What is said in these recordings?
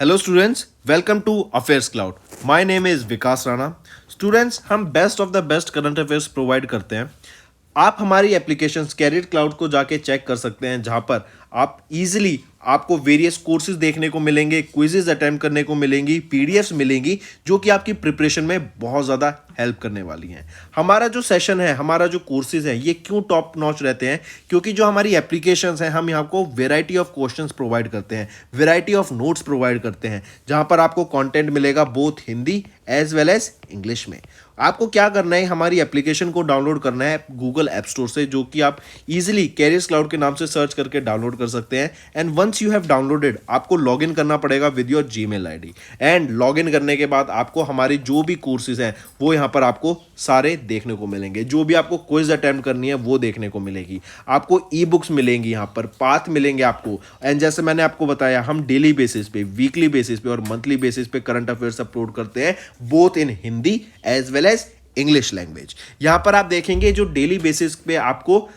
Hello students, welcome to affairs cloud. My name is Vikas Rana. Students, हम best of the best current affairs provide करते हैं। आप हमारी application career cloud को जाके चेक कर सकते हैं, जहां पर आप इजीली आपको वेरियस कोर्सेज देखने को मिलेंगे, क्विजेज अटेम्प्ट करने को मिलेंगी, पीडीएफ्स मिलेंगी जो कि आपकी प्रिपरेशन में बहुत ज़्यादा हेल्प करने वाली हैं। हमारा जो सेशन है, हमारा जो कोर्सेज है, ये क्यों टॉप नॉच रहते हैं? क्योंकि जो हमारी एप्लीकेशंस हैं, हम यहाँ को वेराइटी ऑफ क्वेश्चंस प्रोवाइड करते हैं, वेराइटी ऑफ नोट्स प्रोवाइड करते हैं, जहाँ पर आपको कंटेंट मिलेगा both Hindi as well as English में। आपको क्या करना है, हमारी एप्लीकेशन को डाउनलोड करना है गूगल ऐप स्टोर से, जो कि आप इजीली कैरियर्स क्लाउड के नाम से सर्च करके डाउनलोड कर सकते हैं। And once you have downloaded, आपको लॉगिन करना पड़ेगा with your Gmail ID. And login करने के बाद आपको हमारी जो भी कोर्सेज हैं वो यहाँ पर आपको सारे देखने को मिलेंगे। जो भी आपको क्विज अटेम्प्ट करनी है वो देखने को मिलेगी। आपको ई बुक्स मिलेंगी, यहाँ पर पाथ मिलेंगे आपको। एंड जैसे मैंने आपको बताया, हम डेली बेसिस पे, वीकली बेसिस पे और मंथली बेसिस पे करंट अफेयर्स अपलोड करते हैं, both in Hindi as well as English language. यहां पर आप देखेंगे जो डेली बेसिस पे आपको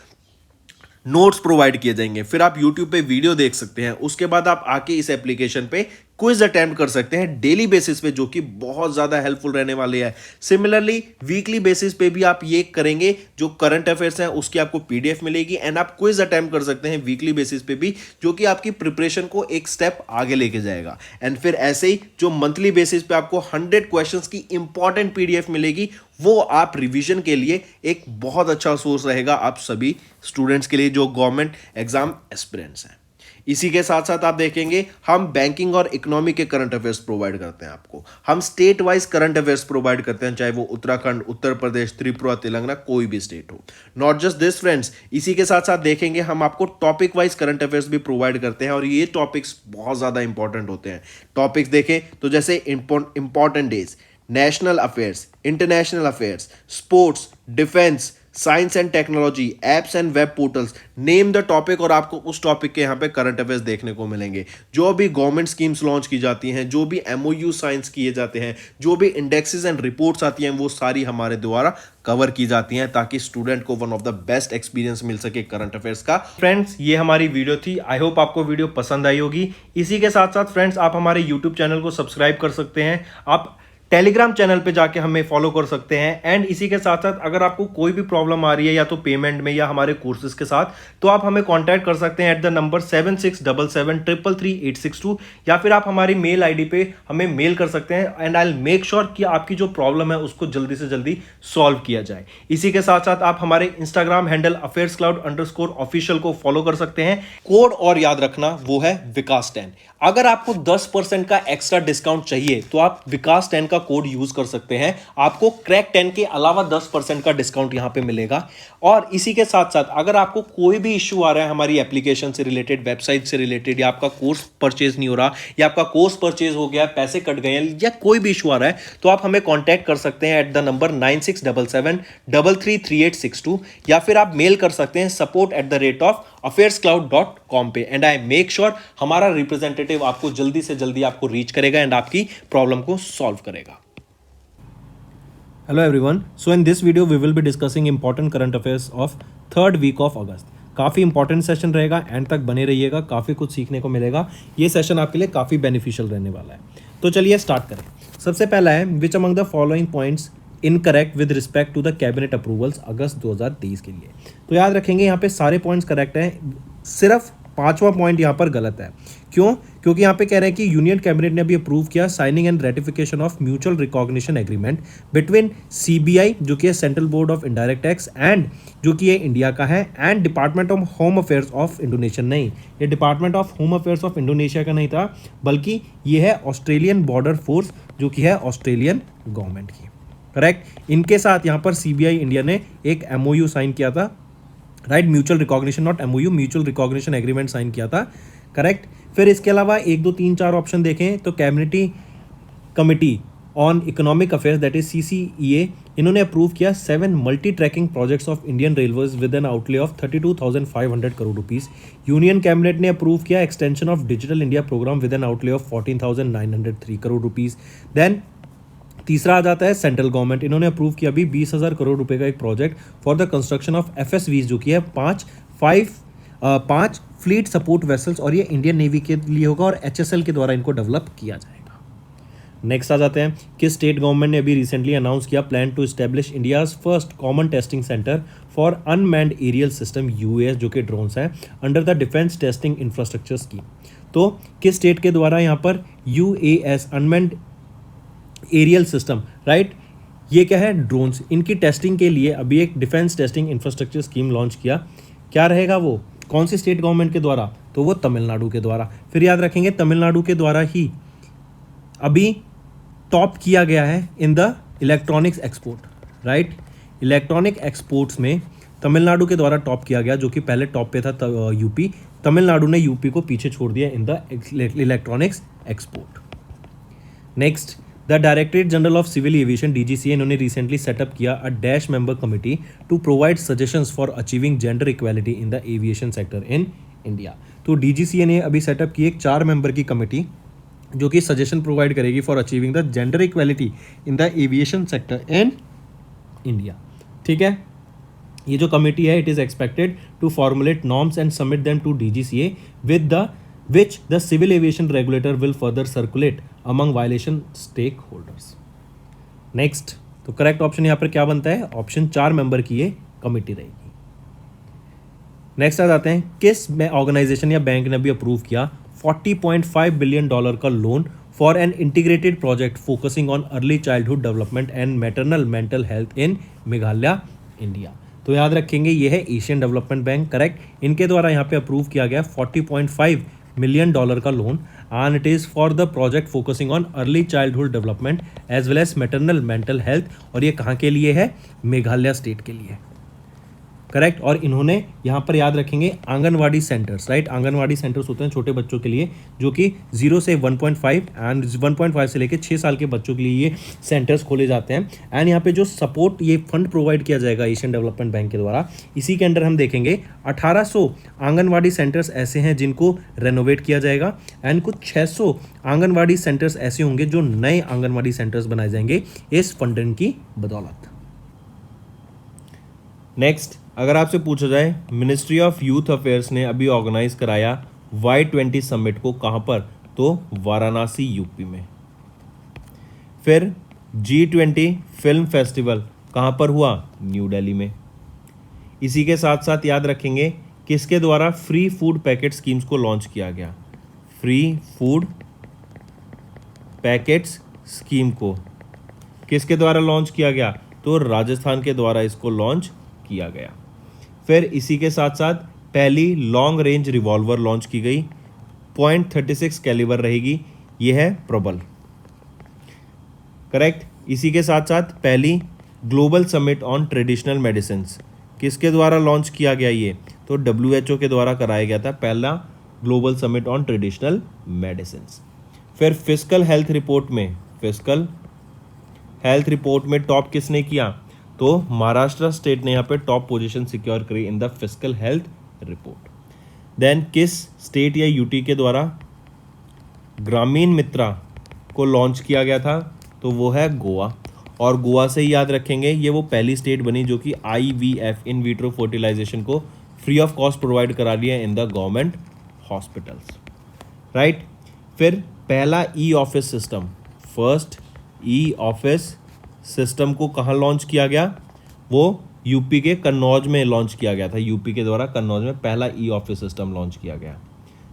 नोट्स प्रोवाइड किए जाएंगे, फिर आप YouTube पे वीडियो देख सकते हैं, उसके बाद आप आके इस एप्लीकेशन पे क्विज अटेम्प्ट कर सकते हैं डेली बेसिस पे, जो कि बहुत ज़्यादा हेल्पफुल रहने वाले हैं। सिमिलरली वीकली बेसिस पे भी आप ये करेंगे, जो करंट अफेयर्स हैं उसकी आपको पीडीएफ मिलेगी एंड आप क्विज अटेम्प्ट कर सकते हैं वीकली बेसिस पे भी, जो कि आपकी प्रिपरेशन को एक स्टेप आगे लेके जाएगा। एंड फिर ऐसे ही जो मंथली बेसिस पे आपको 100 क्वेश्चंस की इंपॉर्टेंट पीडीएफ मिलेगी, वो आप रिवीजन के लिए एक बहुत अच्छा सोर्स रहेगा आप सभी स्टूडेंट्स के लिए जो गवर्नमेंट एग्जाम एस्पिरेंट्स हैं। इसी के साथ साथ आप देखेंगे, हम बैंकिंग और इकोनॉमी के करंट अफेयर्स प्रोवाइड करते हैं आपको। हम state wise current affairs provide करते हैं, चाहे वो उत्तराखंड, उत्तर प्रदेश, त्रिपुरा, तेलंगाना, कोई भी स्टेट हो। नॉट जस्ट दिस फ्रेंड्स, इसी के साथ साथ देखेंगे हम आपको टॉपिक वाइज करंट अफेयर्स भी प्रोवाइड करते हैं, और ये टॉपिक्स बहुत ज़्यादा इंपॉर्टेंट होते हैं। टॉपिक्स देखें तो जैसे important days, national affairs, international affairs, sports, defence, science and technology, apps and web portals, name the topic, और आपको उस टॉपिक के यहाँ पे करंट अफेयर्स देखने को मिलेंगे। जो भी गवर्नमेंट स्कीम्स लॉन्च की जाती हैं, जो भी एमओयू साइंस किए जाते हैं, जो भी इंडेक्सेस एंड रिपोर्ट्स आती हैं, वो सारी हमारे द्वारा कवर की जाती हैं, ताकि स्टूडेंट को one of the best experience मिल सके करंट अफेयर्स का। फ्रेंड्स, ये हमारी वीडियो थी। आई होप आपको वीडियो पसंद आई होगी। इसी के साथ साथ फ्रेंड्स, आप हमारे यूट्यूब चैनल को सब्सक्राइब कर सकते हैं, आप टेलीग्राम चैनल पे जाके हमें फॉलो कर सकते हैं। एंड इसी के साथ साथ अगर आपको कोई भी प्रॉब्लम आ रही है, या तो पेमेंट में या हमारे कोर्सेज के साथ, तो आप हमें कांटेक्ट कर सकते हैं एट द नंबर 7677333862, या फिर आप हमारी मेल आईडी पे हमें मेल कर सकते हैं। And I will make sure कि आपकी जो प्रॉब्लम है उसको जल्दी से जल्दी सॉल्व किया जाए। इसी के साथ साथ आप हमारे इंस्टाग्राम हैंडल affairscloud_official को फॉलो कर सकते हैं। कोड और याद रखना, वो है विकास10। अगर आपको 10% का एक्स्ट्रा डिस्काउंट चाहिए तो आप विकास10 का कोड यूज कर सकते हैं, आपको क्रैक 10 के अलावा 10% का डिस्काउंट यहां पे मिलेगा। और इसी के साथ साथ अगर आपको कोई भी इश्यू आ रहा है हमारी एप्लीकेशन से रिलेटेड, वेबसाइट से रिलेटेड, या आपका कोर्स परचेज नहीं हो रहा, या आपका कोर्स परचेज हो गया, पैसे कट गए हैं, या कोई भी इशू आ रहा है, तो आप हमें कॉन्टैक्ट कर सकते हैं एट द नंबर 9677333862, या फिर आप मेल कर सकते हैं support@affairscloud.com पे। एंड आई मेक श्योर हमारा रिप्रेजेंटेटिव आपको जल्दी से जल्दी आपको रीच करेगा एंड आपकी प्रॉब्लम को सॉल्व करेगा। Hello everyone. So in this video we will be discussing important current affairs of third week of August. काफ़ी इंपॉर्टेंट सेशन रहेगा, एंड तक बने रहिएगा, काफ़ी कुछ सीखने को मिलेगा। ये सेशन आपके लिए काफ़ी बेनिफिशियल रहने वाला है। तो चलिए स्टार्ट करें। सबसे पहला है, which among the following points incorrect with respect to the cabinet approvals August 2023 के लिए। तो याद रखेंगे यहाँ पे सारे पॉइंट्स करेक्ट हैं, सिर्फ 5वां पॉइंट यहाँ पर गलत है। क्यों? क्योंकि यहाँ पे कह रहे हैं कि यूनियन कैबिनेट ने अभी अप्रूव किया signing and ratification of mutual recognition agreement between CBI, जो कि है central board of indirect tax, and जो कि ये इंडिया का है, and department of home affairs of Indonesia. नहीं, ये department of home affairs of Indonesia का नहीं था, बल्कि ये है ऑस्ट्रेलियन बॉर्डर फोर्स, जो कि है ऑस्ट्रेलियन गवर्नमेंट की। करेक्ट। इनके साथ यहाँ पर सीबीआई इंडिया ने एक एमओयू साइन किया था, right, mutual recognition, not MOU, mutual recognition agreement sign किया था। करेक्ट। फिर इसके अलावा 1 2 3 4 ऑप्शन देखें तो cabinet committee on economic affairs, that is CCEA, इन्होंने अप्रूव किया 7 multi tracking projects of Indian railways with an outlay of 32,500 crore rupees. Union cabinet ने अप्रूव किया extension of digital India programme with an outlay of 14,903 crore rupees. Then तीसरा आ जाता है central government, इन्होंने approve किया अभी 20,000 करोड़ रुपए का एक project for the construction of FSVs, जो कि है 5 फ्लीट सपोर्ट वेसल्स, और ये इंडियन नेवी के लिए होगा और HSL के द्वारा इनको डेवलप किया जाएगा। नेक्स्ट आ जाते हैं, किस स्टेट गवर्नमेंट ने अभी रिसेंटली अनाउंस किया plan to establish India's first common testing centre for unmanned aerial system UAS, जो कि ड्रोन्स हैं, under the defence testing infrastructure scheme. तो किस स्टेट के द्वारा यहाँ पर UAS unmanned aerial system, right, ये क्या है, ड्रोन्स, इनकी टेस्टिंग के लिए अभी एक defence testing infrastructure scheme launch किया। क्या रहेगा वो, कौन सी स्टेट गवर्नमेंट के द्वारा, तो वो तमिलनाडु के द्वारा। फिर याद रखेंगे तमिलनाडु के द्वारा ही अभी टॉप किया गया है इन the electronics export, right, electronic exports में तमिलनाडु के द्वारा टॉप किया गया, जो कि पहले टॉप पे था यूपी। तमिलनाडु ने यूपी को पीछे छोड़ दिया in the electronics export. Next, the directorate general of civil aviation DGCA, इन्होंने रिसेंटली सेटअप किया a dash member committee to provide suggestions for achieving gender equality in the aviation sector in India. तो DGCA ने अभी setup की एक 4 member की committee जो कि सजेशन प्रोवाइड करेगी for achieving the gender equality in the aviation sector in India. ठीक है, ये जो कमेटी है, it is expected to formulate norms and submit them to DGCA with the which the civil aviation regulator will further circulate among violation stakeholders. Next, तो correct option यहाँ पर क्या बनता है, ऑप्शन 4 मेंबर की ये कमिटी रहेगी। नेक्स्ट आ जाते हैं, किस ऑर्गेनाइजेशन या बैंक ने भी अप्रूव किया $40.5 बिलियन का loan for an integrated project focusing on early childhood development and maternal mental health in Meghalaya India. तो याद रखेंगे ये है एशियन डेवलपमेंट बैंक, करेक्ट। इनके द्वारा यहाँ पे अप्रूव किया गया $40.5 मिलियन का loan and it is for the project focusing on early childhood development as well as maternal mental health, और ये कहाँ के लिए है, मेघालय स्टेट के लिए, करेक्ट। और इन्होंने यहाँ पर याद रखेंगे anganwadi centres, right, anganwadi centres होते हैं छोटे बच्चों के लिए, जो कि 0 से 1.5 एंड 1.5 से लेकर 6 साल के बच्चों के लिए ये सेंटर्स खोले जाते हैं। एंड यहाँ पे जो सपोर्ट, ये फंड प्रोवाइड किया जाएगा एशियन डेवलपमेंट बैंक के द्वारा, इसी के अंडर हम देखेंगे 1800 आंगनवाड़ी सेंटर्स ऐसे हैं जिनको रेनोवेट किया जाएगा, एंड कुछ 600 आंगनवाड़ी सेंटर्स ऐसे होंगे जो नए आंगनवाड़ी सेंटर्स बनाए जाएंगे इस फंडिंग की बदौलत। नेक्स्ट, अगर आपसे पूछा जाए, मिनिस्ट्री ऑफ यूथ अफेयर्स ने अभी ऑर्गेनाइज कराया Y20 समिट को, कहाँ पर, तो वाराणसी यूपी में। फिर G20 फिल्म फेस्टिवल कहाँ पर हुआ, न्यू दिल्ली में। इसी के साथ साथ याद रखेंगे किसके द्वारा फ्री फूड पैकेट स्कीम्स को लॉन्च किया गया, फ्री फूड पैकेट्स स्कीम को किसके द्वारा लॉन्च किया गया, तो राजस्थान के द्वारा इसको लॉन्च किया गया। फिर इसी के साथ साथ पहली लॉन्ग रेंज रिवॉल्वर लॉन्च की गई, .36 कैलिबर रहेगी, यह है प्रबल, करेक्ट। इसी के साथ साथ पहली global summit on traditional medicines किसके द्वारा लॉन्च किया गया, ये तो WHO के द्वारा कराया गया था पहला global summit on traditional medicines. फिर फिस्कल हेल्थ रिपोर्ट में, फिस्कल हेल्थ रिपोर्ट में टॉप किसने किया, तो महाराष्ट्र स्टेट ने यहाँ पे टॉप पोजीशन सिक्योर करी in the fiscal health report. Then किस स्टेट या यूटी के द्वारा ग्रामीण मित्रा को लॉन्च किया गया था, तो वो है गोवा। और गोवा से ही याद रखेंगे ये वो पहली स्टेट बनी जो कि IVF इन विट्रो फर्टिलाइजेशन को फ्री ऑफ कॉस्ट प्रोवाइड करा रही है in the government hospitals, right. फिर पहला E-ऑफिस सिस्टम, फर्स्ट E-ऑफिस सिस्टम को कहाँ लॉन्च किया गया, वो यूपी के कन्नौज में लॉन्च किया गया था, यूपी के द्वारा कन्नौज में पहला E-ऑफिस सिस्टम लॉन्च किया गया।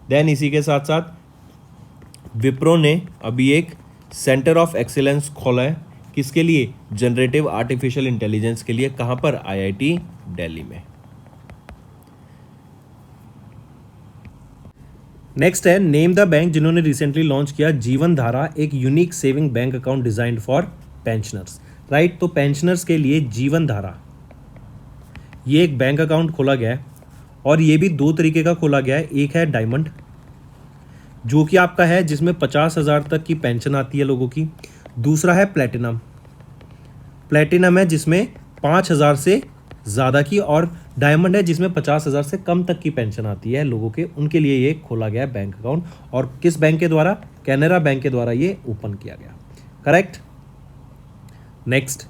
देन इसी के साथ साथ विप्रो ने अभी एक सेंटर ऑफ एक्सीलेंस खोला है, किसके लिए, जनरेटिव आर्टिफिशियल इंटेलिजेंस के लिए, कहाँ पर, IIT दिल्ली में। नेक्स्ट है, नेम द बैंक जिन्होंने रिसेंटली लॉन्च किया जीवन धारा, एक unique saving bank account designed for pensioners, right. तो पेंशनर्स के लिए जीवन धारा ये एक बैंक अकाउंट खोला गया है, और ये भी 2 तरीके का खोला गया है। एक है डायमंड, जो कि आपका है जिसमें 50,000 तक की पेंशन आती है लोगों की। दूसरा है प्लेटिनम, प्लेटिनम है जिसमें 5,000 से ज़्यादा की, और डायमंड है जिसमें 50,000 से कम तक की पेंशन आती है लोगों के, उनके लिए ये खोला गया है बैंक अकाउंट। और किस बैंक के द्वारा, कैनरा बैंक के द्वारा ये ओपन किया गया, करेक्ट। नेक्स्ट,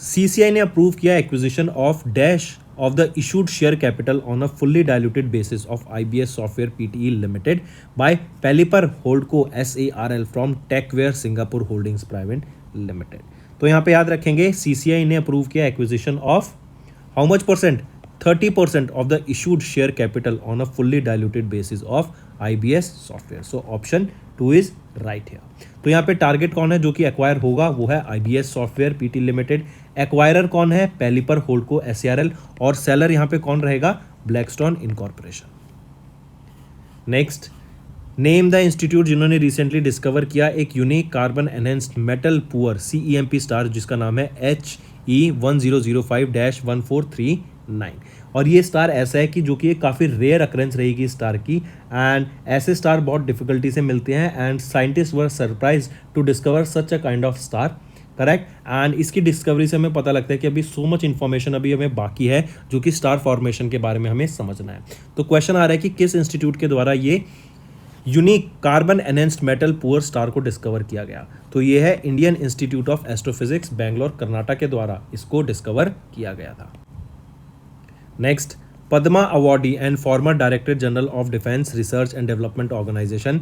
CCI ने अप्रूव किया acquisition of dash of the issued share capital on a fully diluted basis of IBS Software Pte Limited by Pelipper Holdco SARL from Techware Singapore Holdings Private Limited. तो यहाँ पे याद रखेंगे CCI ने approve किया acquisition of how much percent 30% of the issued share capital on a fully diluted basis of IBS Software. So option 2 is right here. तो यहाँ पे टारगेट कौन है जो कि एक्वायर होगा, वो है IBS Software Pte limited. Acquirer कौन है, पेलिपर होल्डको SARL, और सेलर यहाँ पे कौन रहेगा, Blackstone incorporation. Next, name the institute जिन्होंने रिसेंटली डिस्कवर किया एक unique carbon enhanced metal poor CEMP star जिसका नाम है HE1005-1439. और ये स्टार ऐसा है कि जो कि एक काफ़ी रेयर अकरेंस रहेगी स्टार की, एंड ऐसे स्टार बहुत डिफिकल्टी से मिलते हैं, and scientist were surprised to discover such a kind of star. Correct. And इसकी डिस्कवरी से हमें पता लगता है कि अभी सो मच इन्फॉर्मेशन अभी हमें बाकी है जो कि स्टार फॉर्मेशन के बारे में हमें समझना है. तो क्वेश्चन आ रहा है कि किस इंस्टीट्यूट के द्वारा ये unique carbon enhanced metal poor star को डिस्कवर किया गया. तो ये है Indian institute of astrophysics Bangalore Karnataka के द्वारा इसको डिस्कवर किया गया था. Next, Padma awardee and former director general of defence research and development organisation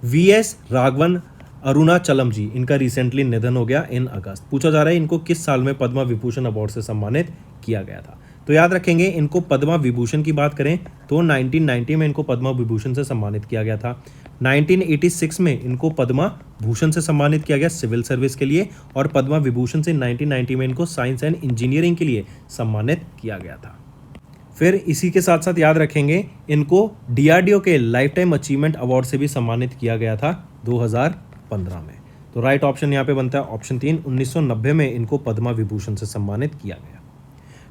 VS Raghavan Arunachalam ji, इनका रिसेंटली निधन हो गया इन अगस्त. पूछा जा रहा है इनको किस साल में पद्मा विभूषण अवार्ड से सम्मानित किया गया था. तो याद रखेंगे इनको पद्मा विभूषण की बात करें तो 1990 में इनको पद्मा विभूषण से सम्मानित किया गया था. 1986 में इनको पद्मा भूषण से सम्मानित किया गया सिविल सर्विस के लिए, और पद्मा विभूषण से 1990 में इनको साइंस एंड इंजीनियरिंग के लिए सम्मानित किया गया था. फिर इसी के साथ साथ याद रखेंगे इनको DRDO के लाइफ टाइम अचीवमेंट अवार्ड से भी सम्मानित किया गया था 2015 में. तो राइट ऑप्शन यहाँ पे बनता है ऑप्शन 3. 1990 में इनको पद्मा विभूषण से सम्मानित किया गया.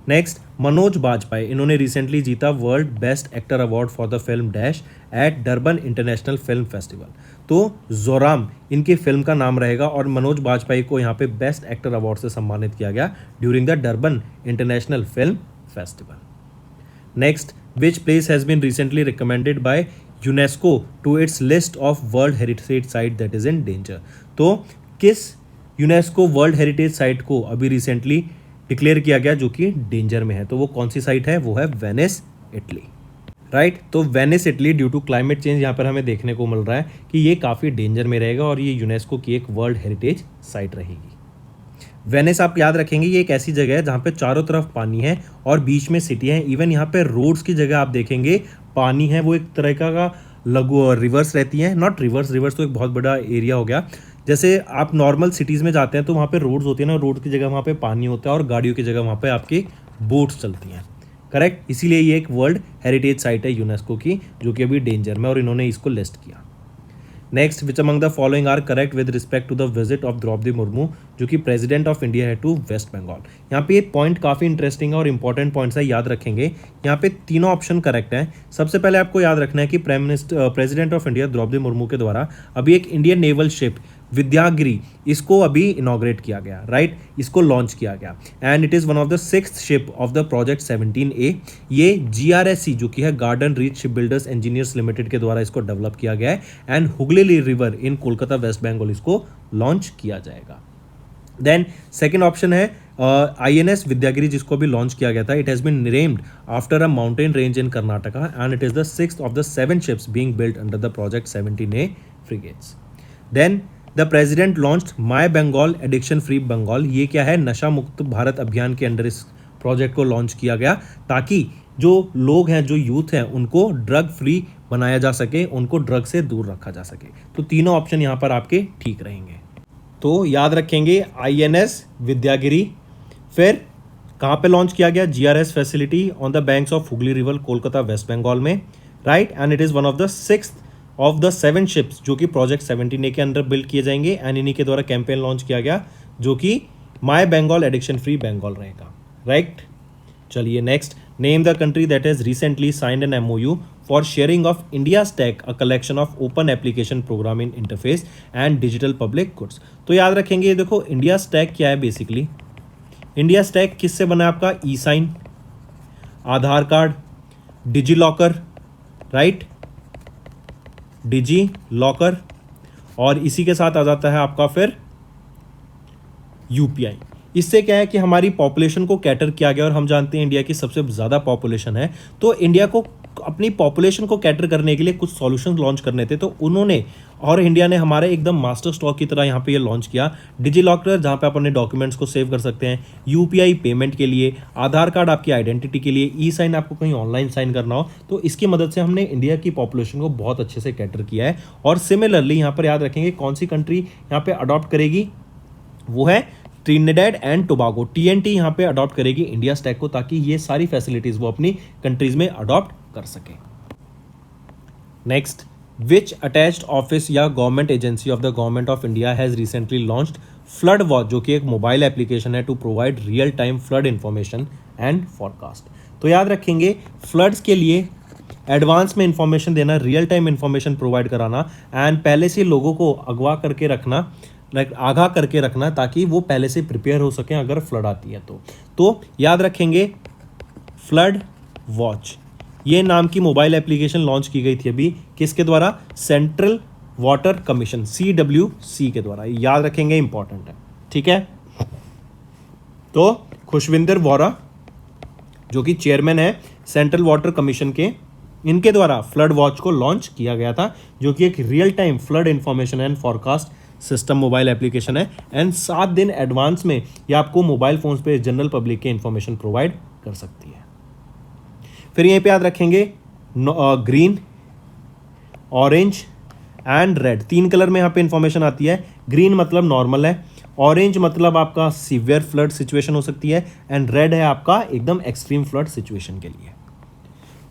नेक्स्ट, मनोज बाजपेयी, इन्होंने रिसेंटली जीता world best actor award for the film dash at Durban international film festival. तो जोराम इनकी फिल्म का नाम रहेगा, और मनोज बाजपेयी को यहाँ पे बेस्ट एक्टर अवार्ड से सम्मानित किया गया during the Durban international film festival. Next, which place has been recently recommended by UNESCO to its list of World Heritage Site that is in danger? तो किस यूनेस्को वर्ल्ड हेरिटेज साइट को अभी recently declare किया गया जो कि danger में है? तो वो कौन सी साइट है? वो है वेनिस, इटली. राइट. तो Venice, Italy due to climate change यहाँ पर हमें देखने को मिल रहा है कि ये काफ़ी डेंजर में रहेगा, और ये यूनेस्को की एक वर्ल्ड हेरिटेज साइट रहेगी. वेनिस आप याद रखेंगे ये एक ऐसी जगह है जहाँ पे चारों तरफ पानी है और बीच में सिटी है. इवन यहाँ पे रोड्स की जगह आप देखेंगे पानी है, वो एक तरह का लघु रिवर्स रहती है, नॉट रिवर्स तो एक बहुत बड़ा एरिया हो गया. जैसे आप नॉर्मल सिटीज़ में जाते हैं तो वहाँ पे रोड्स होती है ना, रोड की जगह वहाँ पे पानी होता है, और गाड़ियों की जगह वहाँ पे आपकी बोट्स चलती हैं. करेक्ट. इसीलिए ये एक वर्ल्ड हेरिटेज साइट है यूनेस्को की जो कि अभी डेंजर में, और इन्होंने इसको लिस्ट किया. Next, which among the following are correct with respect to the visit of Droupadi Murmu जो कि प्रेसिडेंट ऑफ इंडिया है टू वेस्ट बंगाल. यहाँ पे एक पॉइंट काफ़ी इंटरेस्टिंग है और इंपॉर्टेंट पॉइंट्स है, याद रखेंगे. यहाँ पे तीनों ऑप्शन करेक्ट हैं. सबसे पहले आपको याद रखना है कि president of India Droupadi Murmu के द्वारा अभी एक इंडियन नेवल शिप विद्यागिरी इसको अभी इनॉग्रेट किया गया. राइट. इसको लॉन्च किया गया, and it is one of the 6th ship of the project 17A. ये GRSC जो कि है Garden Reach Ship Builders Engineers Limited के द्वारा इसको डेवलप किया गया है, and Hooghly river in Kolkata waste Bengal इसको लॉन्च किया जाएगा. देन सेकेंड ऑप्शन है INS विद्यागिरी जिसको भी लॉन्च किया गया था. It has been named after a mountain range in Karnataka, and it is the 6th of the 7 ships being built under the project 17A frigates. Then the president launched my Bengal addiction free Bengal. ये क्या है? नशा मुक्त भारत अभियान के under इस project को launch किया गया ताकि जो लोग हैं, जो यूथ हैं, उनको ड्रग फ्री बनाया जा सके, उनको ड्रग से दूर रखा जा सके. तो तीनों ऑप्शन यहाँ पर आपके ठीक रहेंगे. तो याद रखेंगे INS विद्यागिरी. फिर कहाँ पे लॉन्च किया गया? GRS facility on the banks of Hooghly river Kolkata waste Bengal में. Right. And it is one of the 6th of the 7 ships जो कि प्रोजेक्ट 17A के अंडर बिल्ड किए जाएंगे, एंड इन्हीं के द्वारा कैंपेन लॉन्च किया गया जो कि माई बंगाल एडिक्शन फ्री बंगाल रहेगा. राइट. चलिए next, name the country that has recently signed an MOU for sharing of India stack a collection of open application program in interface and digital public goods. तो याद रखेंगे, ये देखो इंडिया स्टैक क्या है basically. India stack किससे बना है? आपका ई-साइन, आधार card, digi locker. Right. Digi locker, और इसी के साथ आ जाता है आपका फिर UPI. इससे क्या है कि हमारी पॉपुलेशन को कैटर किया गया, और हम जानते हैं इंडिया की सबसे ज़्यादा पॉपुलेशन है, तो इंडिया को अपनी पॉपुलेशन को कैटर करने के लिए कुछ सॉल्यूशन लॉन्च करने थे, तो उन्होंने और इंडिया ने हमारे एकदम मास्टर स्टॉक की तरह यहाँ पे ये लॉन्च किया डिजी लॉकर, जहाँ पे आप अपने डॉक्यूमेंट्स को सेव कर सकते हैं, यूपीआई पेमेंट के लिए, आधार कार्ड आपकी आइडेंटिटी के लिए, ई साइन आपको कहीं ऑनलाइन साइन करना हो, तो इसकी मदद से हमने इंडिया की पॉपुलेशन को बहुत अच्छे से कैटर किया है। और सिमिलरली यहाँ पर याद रखेंगे कौन सी कंट्री यहाँ पे अडॉप्ट करेगी, वो है ट्रिनिडेड एंड टोबागो, टीएनटी यहाँ पे अडॉप्ट करेगी इंडिया स्टैक को, ताकि ये सारी फैसिलिटीज वो अपनी कंट्रीज में अडॉप्ट कर सके। नेक्स्ट, विच अटैच्ड ऑफिस या government agency of the government of India has recently launched flood watch, जो कि एक मोबाइल एप्लीकेशन है to provide real time flood information and forecast. तो याद रखेंगे फ्लड्स के लिए एडवांस में इंफॉर्मेशन देना, रियल टाइम इंफॉर्मेशन प्रोवाइड कराना, एंड पहले से लोगों को आगाह करके रखना ताकि वो पहले से प्रिपेयर हो सकें अगर फ्लड आती है तो याद रखेंगे फ्लड वॉच, ये नाम की मोबाइल एप्लीकेशन लॉन्च की गई थी अभी, किसके द्वारा, सेंट्रल वाटर कमीशन CWC के द्वारा, याद रखेंगे इंपॉर्टेंट है, ठीक है। तो खुशविंदर वोरा जो कि चेयरमैन है सेंट्रल वाटर कमीशन के, इनके द्वारा फ्लड वॉच को लॉन्च किया गया था, जो कि एक real time flood information and forecast system mobile application है, एंड 7 दिन एडवांस में ये आपको मोबाइल फोन्स पे जनरल पब्लिक के इंफॉर्मेशन प्रोवाइड कर सकती है। फिर यहीं पे याद रखेंगे green, orange and red, 3 colour में यहाँ पे इंफॉर्मेशन आती है। ग्रीन मतलब नॉर्मल है, ऑरेंज मतलब आपका सीवियर फ्लड सिचुएशन हो सकती है, एंड रेड है आपका एकदम एक्सट्रीम फ्लड सिचुएशन के लिए।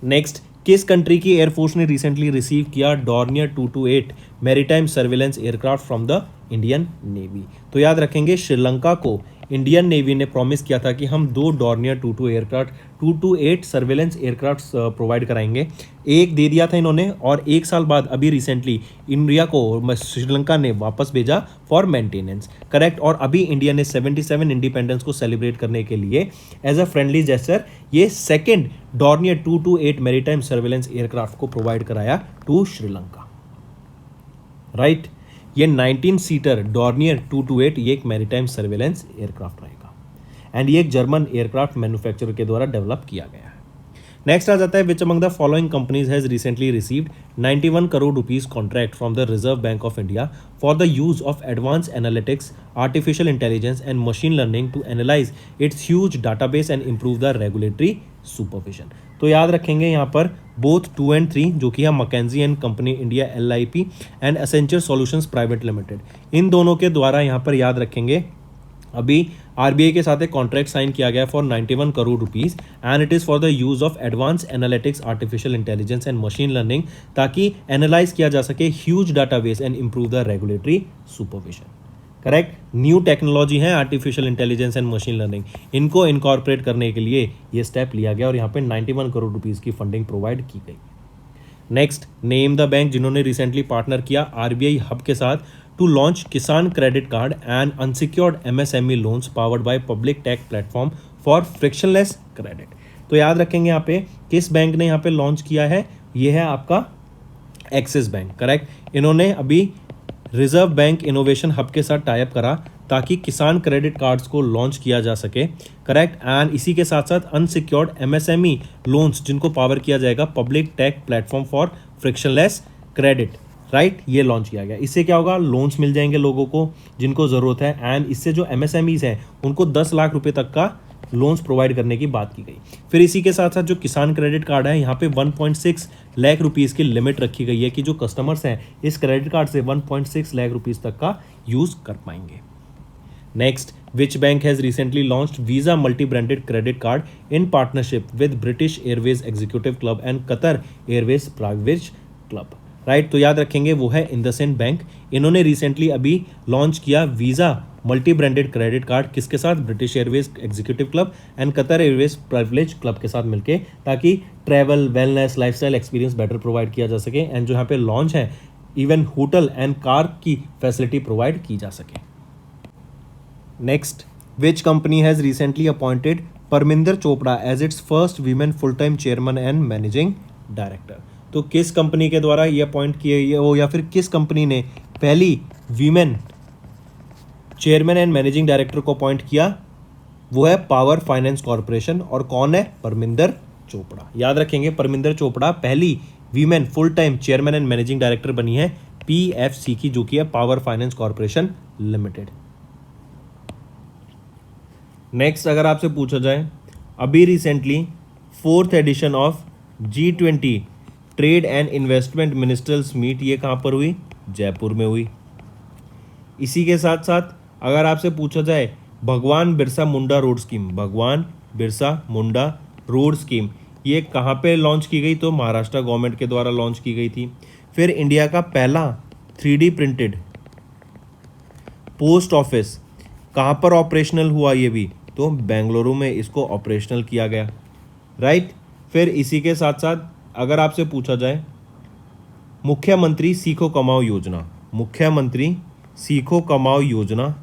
नेक्स्ट, किस कंट्री की एयरफोर्स ने रिसेंटली रिसीव किया Dornier 228 maritime surveillance aircraft from the Indian navy? तो याद रखेंगे श्रीलंका को इंडियन नेवी ने प्रॉमिस किया था कि हम 2 डॉर्नियर 228 सर्विलेंस एयरक्राफ्ट प्रोवाइड कराएंगे। एक दे दिया था इन्होंने, और 1 साल बाद अभी रिसेंटली इंडिया को श्रीलंका ने वापस भेजा फॉर मेंटेनेंस, करेक्ट। और अभी इंडिया ने 77 इंडिपेंडेंस को सेलिब्रेट करने के लिए एज अ फ्रेंडली जेस्चर ये second Dornier 228 maritime surveillance aircraft को प्रोवाइड कराया टू श्रीलंका, राइट। ये 19 सीटर डॉर्नियर 228 ये एक मैरीटाइम सर्वेलेंस एयरक्राफ्ट रहेगा, एंड ये एक जर्मन एयरक्राफ्ट मैन्युफैक्चरर के द्वारा डेवलप किया गया है। नेक्स्ट आ जाता है, which among the following companies has recently received 91 crore rupees contract from the Reserve Bank of India for the use of advance analytics, artificial intelligence and machine learning to analyse its huge database and improve the regulatory supervision. तो याद रखेंगे यहाँ पर both 2 and 3 जो कि है McKinsey and company India LIP and Accenture solutions private limited, इन दोनों के द्वारा यहाँ पर याद रखेंगे अभी RBI के साथ एक कॉन्ट्रैक्ट साइन किया गया for 91 crore rupees, and it is for the use of advance analytics, artificial intelligence and machine learning, ताकि एनालाइज किया जा सके huge database and improve the regulatory supervision, correct. New technology है artificial intelligence and machine learning, इनको incorporate करने के लिए ये स्टेप लिया गया और यहाँ पे 91 करोड़ रुपीज़ की फंडिंग प्रोवाइड की गई। नेक्स्ट, नेम द बैंक जिन्होंने रिसेंटली पार्टनर किया RBI हब के साथ टू लॉन्च किसान credit card and unsecured MSME loans powered by public take platform for frictionless credit. तो याद रखेंगे यहाँ पे किस बैंक ने यहाँ पे लॉन्च किया है, ये है आपका एक्सिस बैंक, करेक्ट। इन्होंने अभी रिजर्व बैंक इनोवेशन हब के साथ टाइप करा ताकि किसान क्रेडिट कार्ड्स को लॉन्च किया जा सके, करेक्ट। एंड इसी के साथ साथ अनसिक्योर्ड MSME लोन्स जिनको पावर किया जाएगा public take platform for frictionless credit, right, ये लॉन्च किया गया। इससे क्या होगा, लोन्स मिल जाएंगे लोगों को जिनको ज़रूरत है, एंड इससे जो MSMEs हैं उनको 10 लाख रुपए तक का लोन्स प्रोवाइड करने की बात की गई। फिर इसी के साथ साथ जो किसान क्रेडिट कार्ड है यहाँ पे 1.6 लाख रुपीज़ की लिमिट रखी गई है कि जो कस्टमर्स हैं इस क्रेडिट कार्ड से 1.6 लाख रुपीज़ तक का यूज़ कर पाएंगे। Next, which bank has recently launched visa multi branded credit card in partnership with British Airways executive club and Qatar Airways private club, right. तो याद रखेंगे वो है इंडसइंड बैंक, इन्होंने रिसेंटली अभी लॉन्च किया visa multi branded credit card, किसके साथ, British Airways executive club and Qatar Airways privilege club के साथ मिलके, ताकि travel, wellness, lifestyle experience better provide किया जा सके, एंड जो यहाँ पे लॉन्च है इवन होटल एंड कार की फैसिलिटी प्रोवाइड की जा सके। Next, which company has recently appointed Parminder Chopra as its first women full time chairman and managing director. तो किस कंपनी के द्वारा ये अपॉइंट किए हो, या फिर किस कंपनी ने पहली women chairman and managing director को अपॉइंट किया, वो है पावर फाइनेंस कॉरपोरेशन। और कौन है? परमिंदर चोपड़ा। याद रखेंगे, परमिंदर चोपड़ा पहली women full time chairman and managing director बनी है पीएफसी की, जो कि है power finance corporation limited. Next अगर आपसे पूछा जाए, अभी recently 4th edition of G20 trade and investment ministers meet, ये कहाँ पर हुई? जयपुर में हुई। इसी के साथ साथ अगर आपसे पूछा जाए भगवान बिरसा मुंडा रोड स्कीम, भगवान बिरसा मुंडा रोड स्कीम, ये कहाँ पे लॉन्च की गई? तो महाराष्ट्र गवर्नमेंट के द्वारा लॉन्च की गई थी। फिर इंडिया का पहला 3D प्रिंटेड पोस्ट ऑफिस कहाँ पर ऑपरेशनल हुआ? ये भी तो बेंगलुरु में इसको ऑपरेशनल किया गया, राइट। फिर इसी के साथ साथ अगर आपसे पूछा जाए मुख्यमंत्री सीखो कमाओ योजना, मुख्यमंत्री सीखो कमाओ योजना,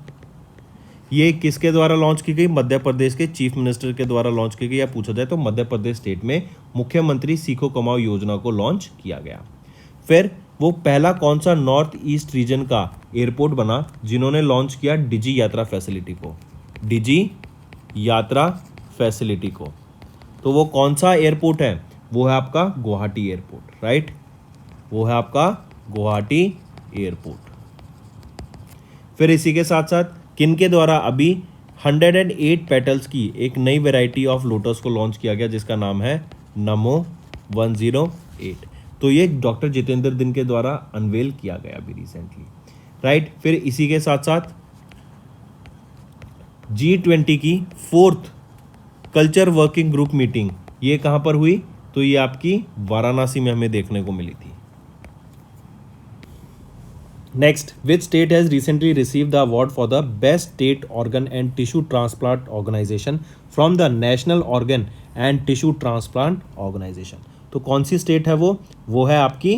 ये किसके द्वारा लॉन्च की गई? मध्य प्रदेश के चीफ मिनिस्टर के द्वारा लॉन्च की गई। या पूछा जाए तो मध्य प्रदेश स्टेट में मुख्यमंत्री सीखो कमाओ योजना को लॉन्च किया गया। फिर वो पहला कौन सा नॉर्थ ईस्ट रीजन का एयरपोर्ट बना जिन्होंने लॉन्च किया डिजी यात्रा फैसिलिटी को, डिजी यात्रा फैसिलिटी को? तो वो कौन सा एयरपोर्ट है? वो है आपका गुवाहाटी एयरपोर्ट, राइट, वो है आपका गुवाहाटी एयरपोर्ट। फिर इसी के साथ साथ किन के द्वारा अभी 108 पेटल्स की एक नई वैरायटी ऑफ लोटस को लॉन्च किया गया जिसका नाम है नमो 108। तो ये डॉक्टर जितेंद्र दिन के द्वारा अनवेल किया गया अभी रिसेंटली, राइट। फिर इसी के साथ साथ G20 की 4th culture working group meeting, ये कहाँ पर हुई? तो ये आपकी वाराणसी में हमें देखने को मिली थी। Next, which state has recently receive the award for the best state organ and tissue transplant organisation from the national organ and tissue transplant organisation? तो कौन सी स्टेट है वो है आपकी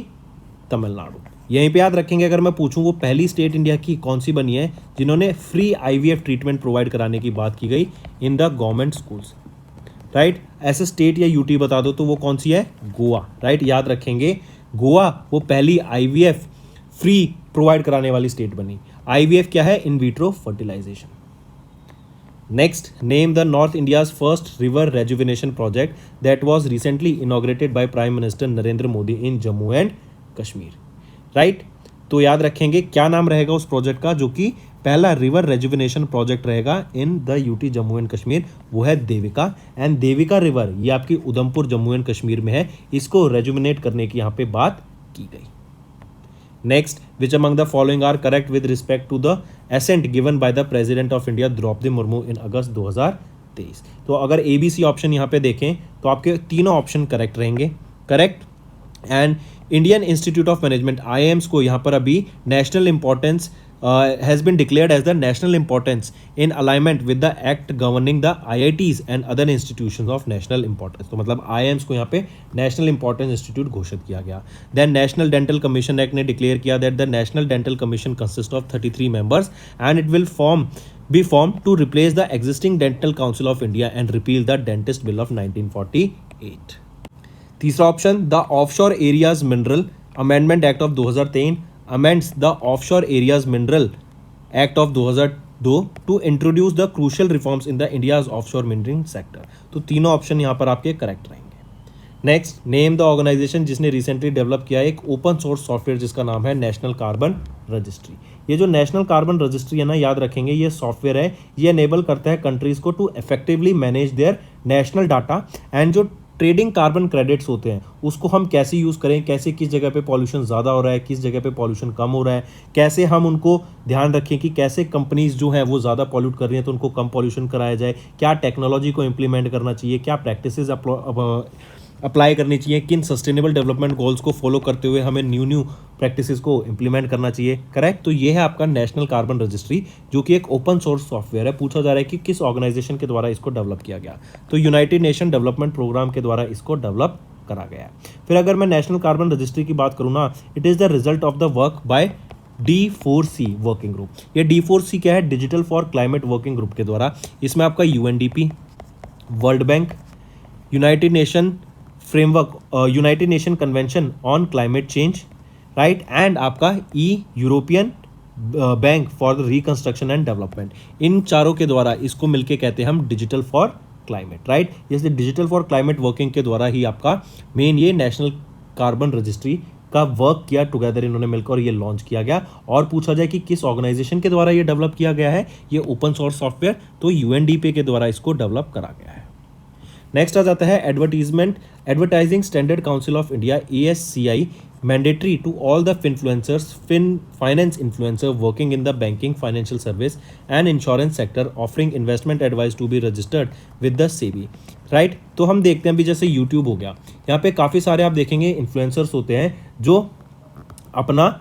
तमिलनाडु। यहीं पे याद रखेंगे, अगर मैं पूछूं वो पहली स्टेट इंडिया की कौन सी बनी है जिन्होंने फ्री IVF ट्रीटमेंट प्रोवाइड कराने की बात की गई in the government schools, right. ऐसे स्टेट या यूटी बता दो तो वो कौन सी है? गोवा, राइट। याद रखेंगे गोवा वो पहली IVF फ्री प्रोवाइड कराने वाली स्टेट बनी। IVF क्या है? In vitro fertilisation. Next, name the North India's first river rejuvenation project that was recently inaugurated by prime minister Narendra Modi in Jammu and Kashmir, right. तो याद रखेंगे क्या नाम रहेगा उस प्रोजेक्ट का जो कि पहला रिवर रेजुविनेशन प्रोजेक्ट रहेगा in the UT Jammu and Kashmir, वो है देविका। एंड देविका रिवर ये आपकी उधमपुर जम्मू एंड कश्मीर में है, इसको रेजुविनेट करने की यहाँ पे बात की गई। Next, which among the following are correct with respect to the assent given by the president of India Droupadi Murmu in August 2023? तो अगर ABC ऑप्शन यहाँ पे देखें तो आपके तीनों ऑप्शन करेक्ट रहेंगे, correct. And Indian institute of management IIMs को यहाँ पर अभी national importance has been declared as the national importance in alignment with the act governing the IITs and other institutions of national importance. तो मतलब IIMs को यहाँ पे national importance institute घोषित किया गया। Then national dental commission act ने declare किया that the national dental commission consist of 33 members and it will be formed to replace the existing Dental Council of India and repeal the Dentist Bill of 1948. तीसरा option, the offshore areas mineral amendment act of 2003 amends the Offshore Areas Mineral Act of 2002 to introduce the crucial reforms in the India's offshore mineral sector। तो तीनों option यहाँ पर आपके correct रहेंगे। Next, name the organisation जिसने recently develop किया एक open source software जिसका नाम है नेशनल कार्बन रजिस्ट्री। ये जो नेशनल कार्बन रजिस्ट्री है ना, याद रखेंगे ये सॉफ्टवेयर है, ये एनेबल करता है कंट्रीज को to effectively manage their national data and जो ट्रेडिंग कार्बन क्रेडिट्स होते हैं उसको हम कैसे यूज़ करें, कैसे किस जगह पे पॉल्यूशन ज़्यादा हो रहा है, किस जगह पे पॉल्यूशन कम हो रहा है, कैसे हम उनको ध्यान रखें कि कैसे कंपनीज जो हैं वो ज़्यादा पॉल्यूट कर रही हैं तो उनको कम पॉल्यूशन कराया जाए, क्या टेक्नोलॉजी को इम्प्लीमेंट करना चाहिए, क्या प्रैक्टिसेस अप्लाई करनी चाहिए, किन सस्टेनेबल डेवलपमेंट गोल्स को फॉलो करते हुए हमें न्यू प्रैक्टिसेस को इंप्लीमेंट करना चाहिए, करेक्ट। तो ये है आपका नेशनल कार्बन रजिस्ट्री जो कि एक ओपन सोर्स सॉफ्टवेयर है। पूछा जा रहा है कि किस ऑर्गेनाइजेशन के द्वारा इसको डेवलप किया गया, तो यूनाइटेड नेशन डेवलपमेंट प्रोग्राम के द्वारा इसको डेवलप करा गया है। फिर अगर मैं नेशनल कार्बन रजिस्ट्री की बात करूँ ना, it is the result of the work by D4C working group. ये D4C क्या है? Digital for climate working group के द्वारा। इसमें आपका UNDP, world bank, united nation framework, united nation convention on climate change, right, and आपका European bank for the reconstruction and development. इन चारों के द्वारा इसको मिलके कहते हैं हम डिजिटल फॉर क्लाइमेट, राइट। जैसे डिजिटल फॉर क्लाइमेट वर्किंग के द्वारा ही आपका मेन ये नेशनल कार्बन रजिस्ट्री का वर्क किया टुगेदर इन्होंने मिलकर और ये लॉन्च किया गया। और पूछा जाए कि किस ऑर्गेनाइजेशन के द्वारा ये डेवलप किया गया है, ये ओपन सोर्स सॉफ्टवेयर, तो यूएनडीपी के द्वारा इसको डेवलप करा गया है। नेक्स्ट आ जाता है advertising standard council of India ASCI mandatory to all the influencers finance influencer working in the banking financial service and insurance sector offering investment advice to be registered with the SEBI, right. तो हम देखते हैं अभी जैसे YouTube हो गया, यहाँ पे काफ़ी सारे आप देखेंगे इन्फ्लुएंसर्स होते हैं जो अपना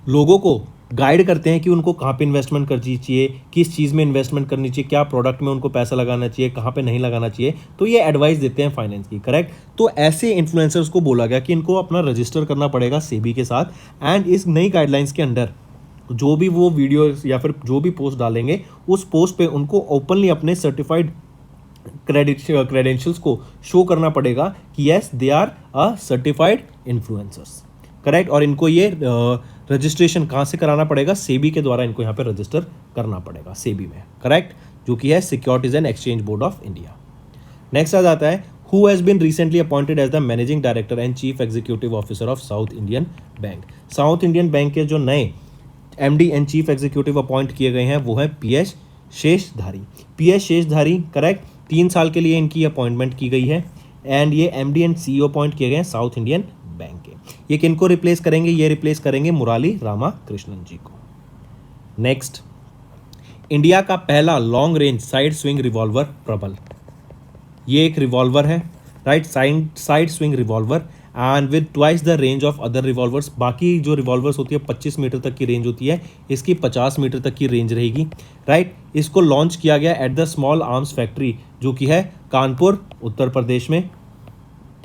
लोगों को गाइड करते हैं कि उनको कहाँ पे इन्वेस्टमेंट करनी चाहिए, किस चीज़ में इन्वेस्टमेंट करनी चाहिए, क्या प्रोडक्ट में उनको पैसा लगाना चाहिए, कहाँ पे नहीं लगाना चाहिए, तो ये एडवाइस देते हैं फाइनेंस की, करेक्ट। तो ऐसे इन्फ्लुएंसर्स को बोला गया कि इनको अपना रजिस्टर करना पड़ेगा सेबी के साथ, एंड इस नई गाइडलाइंस के अंडर जो भी वो वीडियो या फिर जो भी पोस्ट डालेंगे उस पोस्ट पे उनको ओपनली अपने सर्टिफाइड क्रेडेंशियल्स को शो करना पड़ेगा कि yes they are a certified influencers, correct. और इनको ये रजिस्ट्रेशन कहाँ से कराना पड़ेगा, सेबी के द्वारा इनको यहाँ पे रजिस्टर करना पड़ेगा सेबी में, करेक्ट, जो कि है securities and exchange board of India. Next आ जाता है who has been recently appointed as the managing director and chief executive officer of south Indian bank. South Indian bank के जो नए MD and chief executive appoint किए गए हैं वो हैं PS Seshadri. PS Seshadri, correct, 3 साल के लिए इनकी अपॉइंटमेंट की गई है, एंड ये MD एंड CEO अपॉइंट किए गए हैं साउथ इंडियन बैंक के। ये किनको रिप्लेस करेंगे, ये रिप्लेस करेंगे मुराली रामाकृष्णन जी को। नेक्स्ट, इंडिया का पहला long range side swing revolver प्रबल। ये एक रिवॉल्वर है, right, side swing revolver and with twice the range of other revolvers. बाकी जो रिवॉल्वर्स होती है 25 मीटर तक की रेंज होती है, इसकी 50 मीटर तक की रेंज रहेगी, राइट। इसको लॉन्च किया गया at the small arms factory जो कि है कानपुर उत्तर प्रदेश में।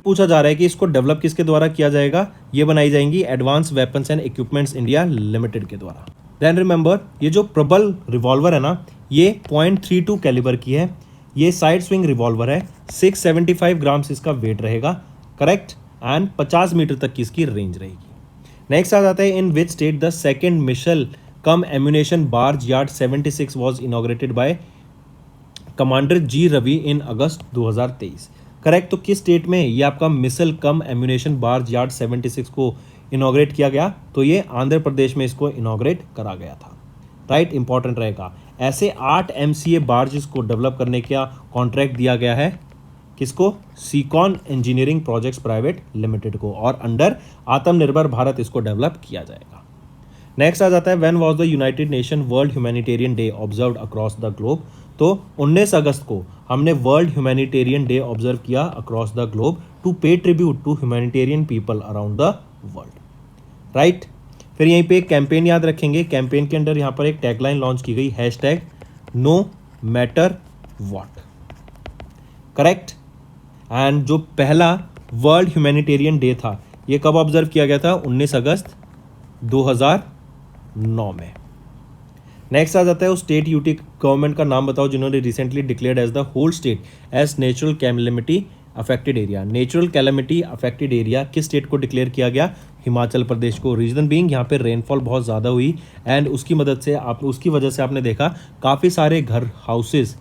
पूछा जा रहा है कि इसको डेवलप किसके द्वारा किया जाएगा, ये बनाई जाएंगी advance weapons and equipments India limited के द्वारा। देन रिमेंबर, ये जो प्रबल रिवॉल्वर है ना, ये 0.32 कैलिबर की है, ये साइड स्विंग रिवॉल्वर है, 675 ग्राम्स इसका वेट रहेगा, करेक्ट, एंड 50 मीटर तक की इसकी रेंज रहेगी। नेक्स्ट आ जाता है in which state the second missile cum ammunition barge yard 76 was inaugurated by commander G Ravi in August 2023, correct. तो किस स्टेट में ये आपका missile cum ammunition barge yard 76 को इनॉग्रेट किया गया, तो ये आंध्र प्रदेश में इसको इनॉग्रेट करा गया था, राइट, इंपॉर्टेंट रहेगा। ऐसे 8 MCA बार्ज को डेवलप करने का कॉन्ट्रैक्ट दिया गया है किसको, सीकॉन इंजीनियरिंग प्रोजेक्ट्स प्राइवेट लिमिटेड को, और अंडर आत्मनिर्भर भारत इसको डेवलप किया जाएगा। नेक्स्ट आ जाता है when was the United Nation World Humanitarian Day observed across the globe. तो 19 अगस्त को हमने वर्ल्ड ह्यूमैनिटेरियन डे ऑब्जर्व किया across the globe to pay tribute to humanitarian people around the world, right. फिर यहीं पे एक कैंपेन याद रखेंगे, कैंपेन के अंदर यहाँ पर एक टैगलाइन लॉन्च की गई, #no matter what, correct. And जो पहला वर्ल्ड ह्यूमैनिटेरियन डे था ये कब ऑब्जर्व किया गया था, 19 अगस्त 2009 में। नेक्स्ट आ जाता है उस स्टेट यूटी गवर्नमेंट का नाम बताओ जिन्होंने recently declared as the whole state as natural calamity affected area. Natural calamity affected area किस स्टेट को डिक्लेयर किया गया, हिमाचल प्रदेश को। रीजन बीइंग यहाँ पे रेनफॉल बहुत ज़्यादा हुई एंड उसकी वजह से आपने देखा काफ़ी सारे घर, houses,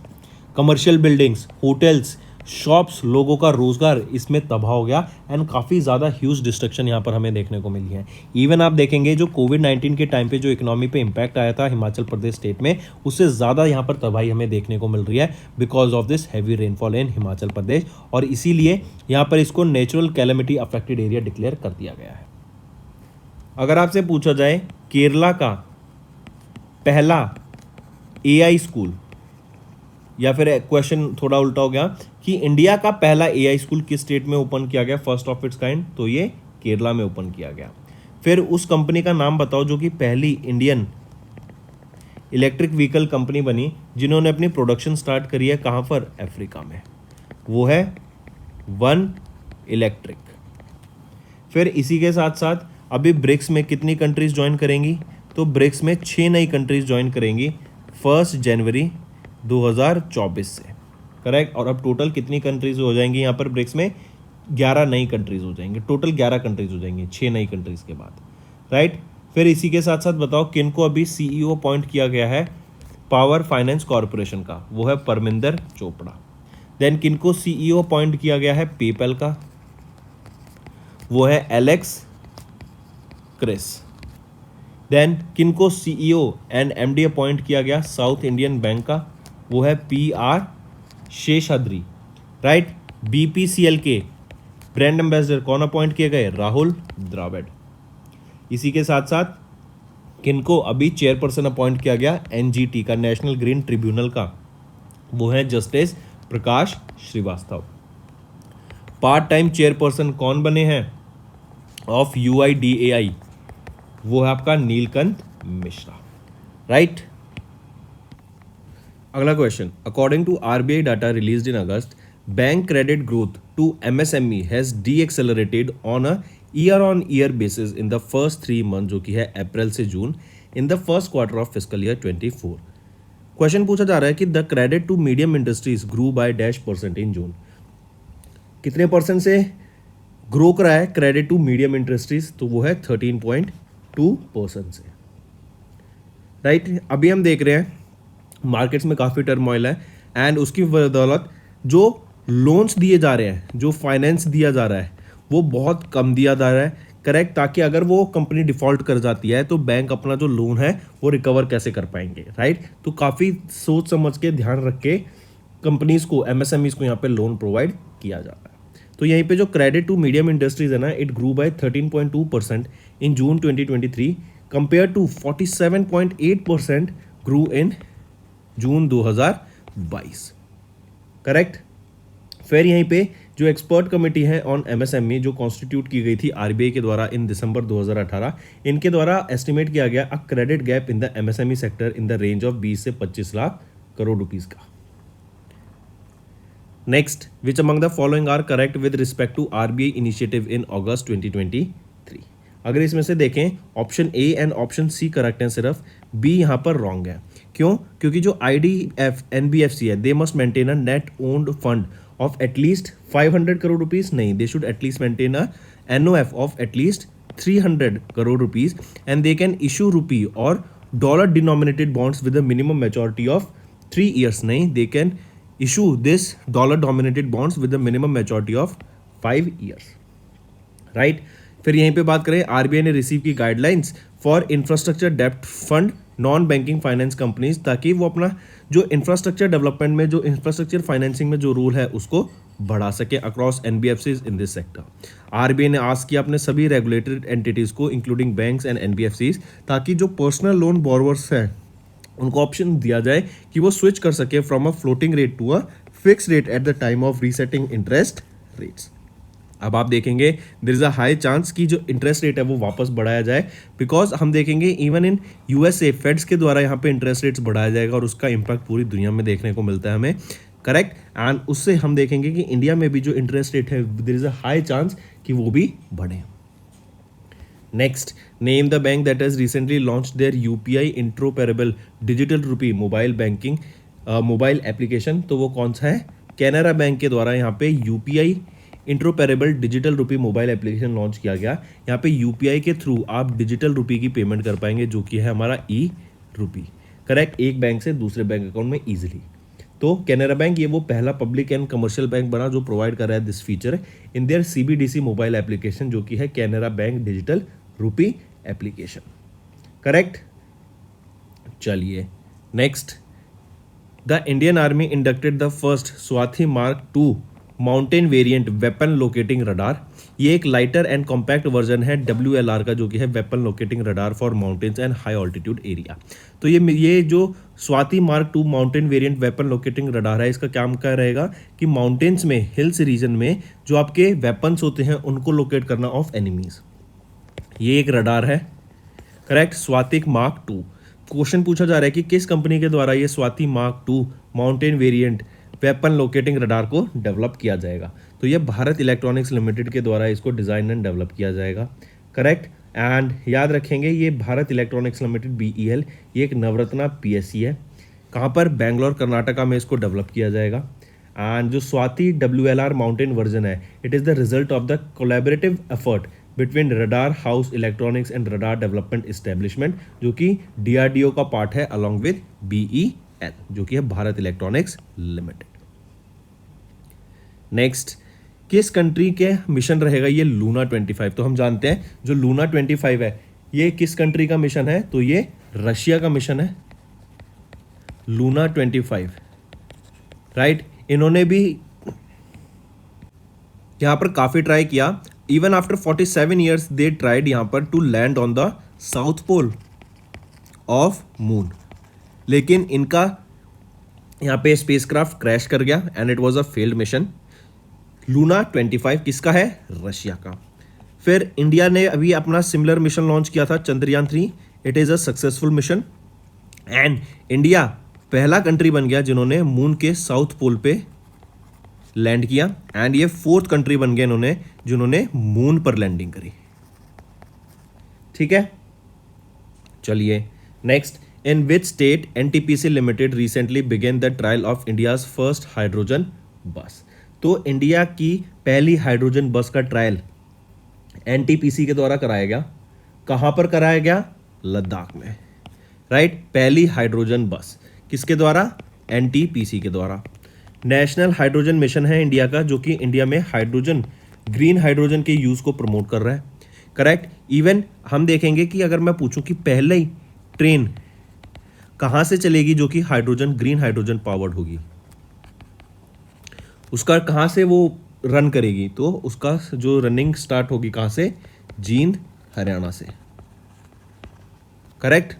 commercial buildings, hotels, shops, लोगों का रोजगार इसमें तबाह हो गया एंड काफ़ी ज़्यादा ह्यूज डिस्ट्रक्शन यहाँ पर हमें देखने को मिली है। इवन आप देखेंगे जो कोविड-19 के टाइम पे जो इकोनॉमी पे इम्पैक्ट आया था हिमाचल प्रदेश स्टेट में, उससे ज़्यादा यहाँ पर तबाही हमें देखने को मिल रही है because of this heavy rainfall in Himachal Pradesh, और इसीलिए यहाँ पर इसको natural calamity affected area declare कर दिया गया है। अगर आपसे पूछा जाए केरला का पहला AI स्कूल, या फिर क्वेश्चन थोड़ा उल्टा हो गया कि इंडिया का पहला AI स्कूल किस स्टेट में ओपन किया गया, फर्स्ट ऑफ इट्स काइंड, तो ये केरला में ओपन किया गया। फिर उस कंपनी का नाम बताओ जो कि पहली इंडियन इलेक्ट्रिक व्हीकल कंपनी बनी जिन्होंने अपनी प्रोडक्शन स्टार्ट करी है, कहाँ पर, अफ्रीका में, वो है वन इलेक्ट्रिक। फिर इसी के साथ साथ अभी ब्रिक्स में कितनी कंट्रीज ज्वाइन करेंगी, तो ब्रिक्स में 6 नई कंट्रीज ज्वाइन करेंगी 1 जनवरी 2024 से, करेक्ट। और अब टोटल कितनी कंट्रीज हो जाएंगी यहाँ पर ब्रिक्स में, 11 नई कंट्रीज हो जाएंगी, टोटल 11 कंट्रीज हो जाएंगी 6 नई कंट्रीज के बाद, राइट। फिर इसी के साथ साथ बताओ किन को अभी सीईओ अपॉइंट किया गया है पावर फाइनेंस कॉरपोरेशन का, वो है परमिंदर चोपड़ा। देन किन को सीईओ अपॉइंट किया गया है पेपल का, वो है एलेक्स क्रिस। देन किन को सीईओ एंड एमडी अपॉइंट किया गया साउथ इंडियन बैंक का, वो है पीआर शेषाद्री, राइट। बीपीसीएल के ब्रांड एम्बेसडर कौन अपॉइंट किए गए, राहुल द्रविड़। इसी के साथ साथ किनको अभी चेयरपर्सन अपॉइंट किया गया एनजीटी का, नेशनल ग्रीन ट्रिब्यूनल का, वो है justice Prakash Srivastava. Part time chairperson कौन बने हैं ऑफ यूआईडीएआई, वो है आपका नीलकंठ मिश्रा, राइट। अगला question, according to RBI data released in August, bank credit growth to MSME has decelerated on a year basis in the first 3 month, जो कि है अप्रैल से June, in the first quarter of fiscal year 24। Question पूछा जा रहा है कि the credit to medium industries grew by %, इन जून। कितने परसेंट से ग्रो करा है क्रेडिट टू मीडियम इंडस्ट्रीज, तो वो है 13.2% से, राइट। अभी हम देख रहे हैं मार्केट्स में काफ़ी टर्मोइल है एंड उसकी बदौलत जो लोन्स दिए जा रहे हैं, जो फाइनेंस दिया जा रहा है, वो बहुत कम दिया जा रहा है, करेक्ट, ताकि अगर वो कंपनी डिफ़ॉल्ट कर जाती है तो बैंक अपना जो लोन है वो रिकवर कैसे कर पाएंगे, राइट। तो काफ़ी सोच समझ के ध्यान रख के कंपनीज़ को, एमएसएमईज़ को यहाँ पे लोन प्रोवाइड किया जा रहा है। तो यहीं पे जो क्रेडिट टू मीडियम इंडस्ट्रीज है ना, it grew by 13.2% in June 2023 compare to 47.8% grew in June 2022, correct. फिर यहीं पे जो एक्सपर्ट कमेटी है ऑन एमएसएमई जो कॉन्स्टिट्यूट की गई थी आरबीआई के द्वारा इन दिसंबर 2018, इनके द्वारा एस्टिमेट किया गया a credit gap in the MSME sector in the range of 20 से 25 लाख करोड़ रुपीस का। Next, which among the following are correct with respect to RBI initiative in August 2023। अगर इसमें से देखें option A and option C correct है, सिर्फ B यहाँ पर रॉन्ग है। क्यों? क्योंकि जो आईडीएफ एनबीएफसी है, they must maintain a net owned fund of at least 500 crore rupees, नहीं, they should at least maintain a NOF of at least 300 crore rupees and they can issue rupee और dollar denominated bonds with a minimum maturity of 3 years, नहीं, they can issue this dollar dominated bonds with a minimum maturity of 5 years, right. फिर यहीं पे बात करें, RBI ने receive की guidelines for infrastructure डेप्ट fund non banking finance companies, ताकि वो अपना जो इंफ्रास्ट्रक्चर डेवलपमेंट में, जो इंफ्रास्ट्रक्चर फाइनेंसिंग में जो रूल है उसको बढ़ा सके across NBFCs in this sector. RBI ने आस्क किया अपने सभी रेगुलेटेड एंटिटीज को इंक्लूडिंग बैंक्स एंड एनबीएफसीज, ताकि जो पर्सनल लोन बोरोवर्स हैं उनको ऑप्शन दिया जाए कि वो स्विच कर सके from a floating rate to a fix rate at the time of resetting interest rates. अब आप देखेंगे there is a high chance कि जो इंटरेस्ट रेट है वो वापस बढ़ाया जाए, बिकॉज हम देखेंगे इवन इन यूएसए फेड्स के द्वारा यहाँ पे इंटरेस्ट रेट्स बढ़ाया जाएगा और उसका इम्पैक्ट पूरी दुनिया में देखने को मिलता है हमें, करेक्ट। एंड उससे हम देखेंगे कि इंडिया में भी जो इंटरेस्ट रेट है there is a high chance कि वो भी बढ़े। Next, name the bank that has recently launch their UPI interoperable digital rupee mobile banking mobile application, तो वो कौन सा है? कैनरा बैंक के द्वारा यहाँ पे UPI interoperable digital rupee mobile application launch किया गया। यहाँ पे यूपीआई के थ्रू आप डिजिटल रुपी की पेमेंट कर पाएंगे, जो कि है हमारा ई रुपी, करेक्ट, एक बैंक से दूसरे बैंक अकाउंट में ईजिली। तो कैनरा बैंक ये वो पहला पब्लिक एंड कमर्शियल बैंक बना जो प्रोवाइड कर रहा है this feature in their CBDC mobile application, जो कि है Canara bank digital rupee application, correct. चलिए next, the Indian army inducted the first Swathi mark 2 mountain variant weapon locating radar. ये एक लाइटर एंड कॉम्पैक्ट वर्जन है WLR का, जो कि है weapon locating radar for mountains and high altitude area. तो ये जो Swathi mark 2 mountain variant weapon locating radar है, इसका काम क्या रहेगा कि माउंटेन्स में, हिल्स रीजन में जो आपके वेपन्स होते हैं उनको लोकेट करना ऑफ एनिमीज। ये एक रडार है, करेक्ट, स्वातिक मार्क 2। क्वेश्चन पूछा जा रहा है कि किस कंपनी के द्वारा ये Swati mark 2 mountain variant weapon locating radar को डेवलप किया जाएगा? तो ये भारत इलेक्ट्रॉनिक्स लिमिटेड के द्वारा इसको डिज़ाइन एंड डेवलप किया जाएगा, करेक्ट। एंड याद रखेंगे ये भारत इलेक्ट्रॉनिक्स लिमिटेड BEL, ये एक नवरत्ना PSE है। कहाँ पर? बेंगलोर कर्नाटका में इसको डेवलप किया जाएगा। एंड जो स्वाति WLR माउंटेन वर्जन है, it is the result of the collaborative effort between radar house electronics and radar development establishment, जो कि डीआरडीओ का पार्ट है अलॉन्ग विद बीईएल, जो कि है भारत इलेक्ट्रॉनिक्स लिमिटेड। नेक्स्ट, किस कंट्री के मिशन रहेगा ये लूना 25? तो हम जानते हैं जो लूना 25 है ये किस कंट्री का मिशन है, तो ये रशिया का मिशन है, लूना 25, राइट। इन्होंने भी यहां पर काफी ट्राई किया, even after 47 years they tried यहां पर to land on the south pole of moon, लेकिन इनका यहां पे स्पेसक्राफ्ट क्रैश कर गया and it was a failed mission. Luna 25 किसका है, रशिया का। फिर इंडिया ने अभी अपना सिमिलर मिशन लॉन्च किया था, Chandrayaan 3, it is a successful mission and India पहला कंट्री बन गया जिन्होंने मून के साउथ पोल पे लैंड किया एंड ये 4th कंट्री बन गए इन्होंने जिन्होंने मून पर लैंडिंग करी। ठीक है, चलिए next, in which state NTPC limited recently began the trial of India's first hydrogen bus? तो इंडिया की पहली हाइड्रोजन बस का ट्रायल एनटीपीसी के द्वारा कराया गया। कहां पर कराया गया, लद्दाख में, राइट। पहली हाइड्रोजन बस किसके द्वारा, एनटीपीसी के द्वारा। नेशनल हाइड्रोजन मिशन है इंडिया का, जो कि इंडिया में हाइड्रोजन, ग्रीन हाइड्रोजन के यूज को प्रमोट कर रहा है, करेक्ट। इवन हम देखेंगे कि अगर मैं पूछूं कि पहले ही ट्रेन कहां से चलेगी जो कि हाइड्रोजन, ग्रीन हाइड्रोजन पावर्ड होगी, उसका कहां से वो रन करेगी, तो उसका जो रनिंग स्टार्ट होगी कहां से, जींद, हरियाणा से, करेक्ट।